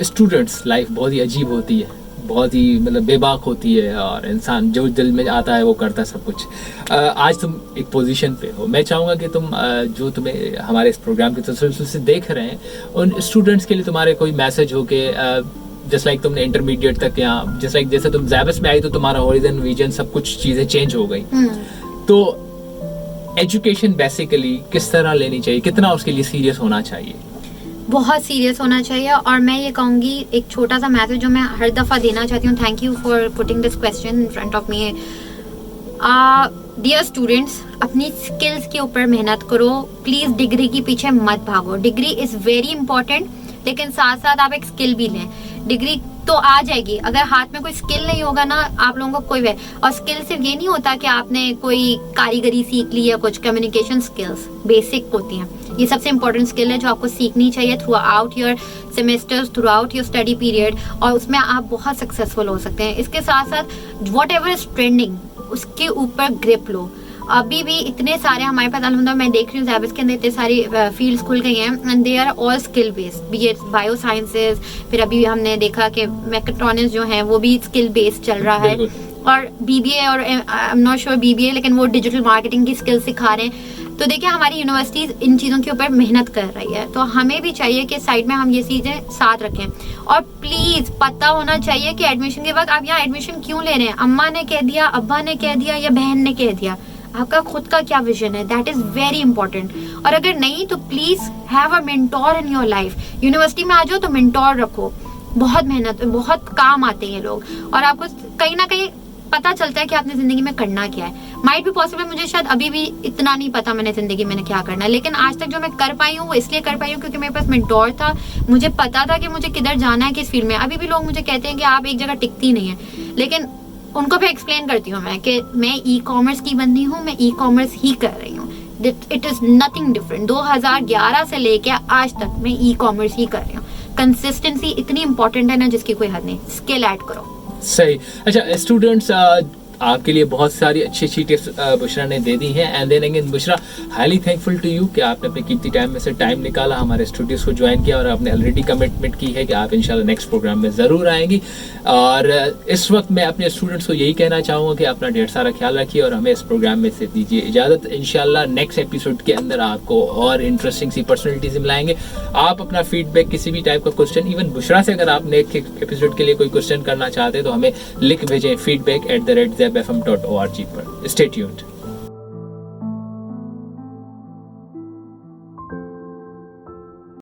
स्टूडेंट्स लाइफ बहुत ही अजीब होती है, बहुत ही मतलब बेबाक होती है और इंसान जो दिल में आता है वो करता है सब कुछ। आज तुम एक पोजीशन पे हो, मैं चाहूँगा कि तुम जो तुम्हें हमारे इस प्रोग्राम के तसल्सल से देख रहे हैं उन स्टूडेंट्स के लिए तुम्हारे कोई मैसेज हो के जस्ट लाइक तुमने इंटरमीडिएट तक या जस्ट लाइक जैसे तुम ज़ैबस में आई तो तुम्हारा हॉरिजन विजन सब कुछ चीज़ें चेंज हो गई, तो एजुकेशन बेसिकली किस तरह लेनी चाहिए, कितना उसके लिए सीरियस होना चाहिए? बहुत सीरियस होना चाहिए। और मैं ये कहूँगी एक छोटा सा मैसेज जो मैं हर दफ़ा देना चाहती हूँ, thank you for putting this question in front of me. Dear students, अपनी स्किल्स के ऊपर मेहनत करो, प्लीज़ डिग्री के पीछे मत भागो। डिग्री इज़ वेरी इंपॉर्टेंट, लेकिन साथ साथ आप एक स्किल भी लें। डिग्री तो आ जाएगी, अगर हाथ में कोई स्किल नहीं होगा ना आप लोगों को कोई वे। और स्किल सिर्फ ये नहीं होता कि आपने कोई कारीगरी सीख ली या कुछ, कम्युनिकेशन स्किल्स बेसिक होती हैं, ये सबसे इंपॉर्टेंट स्किल है जो आपको सीखनी चाहिए through out your semesters, through out your study period, और उसमें आप बहुत सक्सेसफुल हो सकते हैं। इसके साथ साथ वॉट एवर इज ट्रेंडिंग उसके ऊपर ग्रिप लो। अभी भी इतने सारे हमारे पास अलहमदुलिल्लाह मैं देख रही हूँ ज़ैबस के अंदर इतने सारी फील्ड्स खुल गई हैं and they are all skill based, be it biosciences, फिर अभी हमने देखा कि मैकेट्रॉनिक्स जो हैं वो भी स्किल बेस्ड चल रहा है, और बीबीए और I am not sure BBA, लेकिन वो डिजिटल मार्केटिंग की स्किल सिखा रहे हैं। तो देखिए हमारी यूनिवर्सिटीज इन चीज़ों के ऊपर मेहनत कर रही है, तो हमें भी चाहिए कि साइड में हम ये चीज़ें साथ रखें। और प्लीज़ पता होना चाहिए कि एडमिशन के वक्त आप यहाँ एडमिशन क्यों ले रहे हैं। अम्मा ने कह दिया, अब्बा ने कह दिया या बहन ने कह दिया, आपका खुद का क्या विजन है, दैट इज वेरी इंपॉर्टेंट। और अगर नहीं तो please have a mentor in your life. University में आ जाओ तो मेंटोर रखो, बहुत मेहनत, बहुत काम आते हैं लोग, और आपको कहीं ना कहीं पता चलता है कि आपने जिंदगी में करना क्या है। माइट भी पॉसिबल, मुझे शायद अभी भी इतना नहीं पता मैंने जिंदगी में क्या करना है, लेकिन आज तक जो मैं कर पाई हूँ वो इसलिए कर पाई हूँ क्योंकि मेरे पास मेंटोर था, मुझे पता था कि मुझे किधर जाना है, किस फील्ड में। अभी भी लोग मुझे कहते हैं कि आप एक जगह टिकती नहीं है, लेकिन उनको भी एक्सप्लेन करती हूँ मैं कि मैं ई कॉमर्स की बंदी हूँ, मैं ई कॉमर्स ही कर रही हूँ, इट इज नथिंग डिफरेंट। 2011 से लेके आज तक मैं ई कॉमर्स ही कर रही हूँ। कंसिस्टेंसी इतनी इंपॉर्टेंट है ना जिसकी कोई हद नहीं, स्किल ऐड करो। सही। अच्छा स्टूडेंट्स, आपके लिए बहुत सारी अच्छी अच्छी टिप्स बुशरा ने दे दी हैं, and then again Bushra highly thankful to you कि आपने अपने कीमती टाइम में से टाइम निकाला, हमारे स्टूडियोज को ज्वाइन किया, और आपने ऑलरेडी कमिटमेंट की है कि आप इंशाल्लाह नेक्स्ट प्रोग्राम में ज़रूर आएंगी। और इस वक्त मैं अपने स्टूडेंट्स को यही कहना चाहूँगा कि अपना ढेर सारा ख्याल रखिए और हमें इस प्रोग्राम में से दीजिए इजाज़त। इंशाल्लाह नेक्स्ट एपिसोड के अंदर आपको और इंटरेस्टिंग सी पर्सनैलिटीज मिलाएंगे। आप अपना फीडबैक, किसी भी टाइप का क्वेश्चन, इवन बुशरा से अगर आप नेक्स्ट एपिसोड के लिए कोई क्वेश्चन करना चाहते हैं तो हमें लिख भेजें feedback@zebfm.org पर। Stay tuned.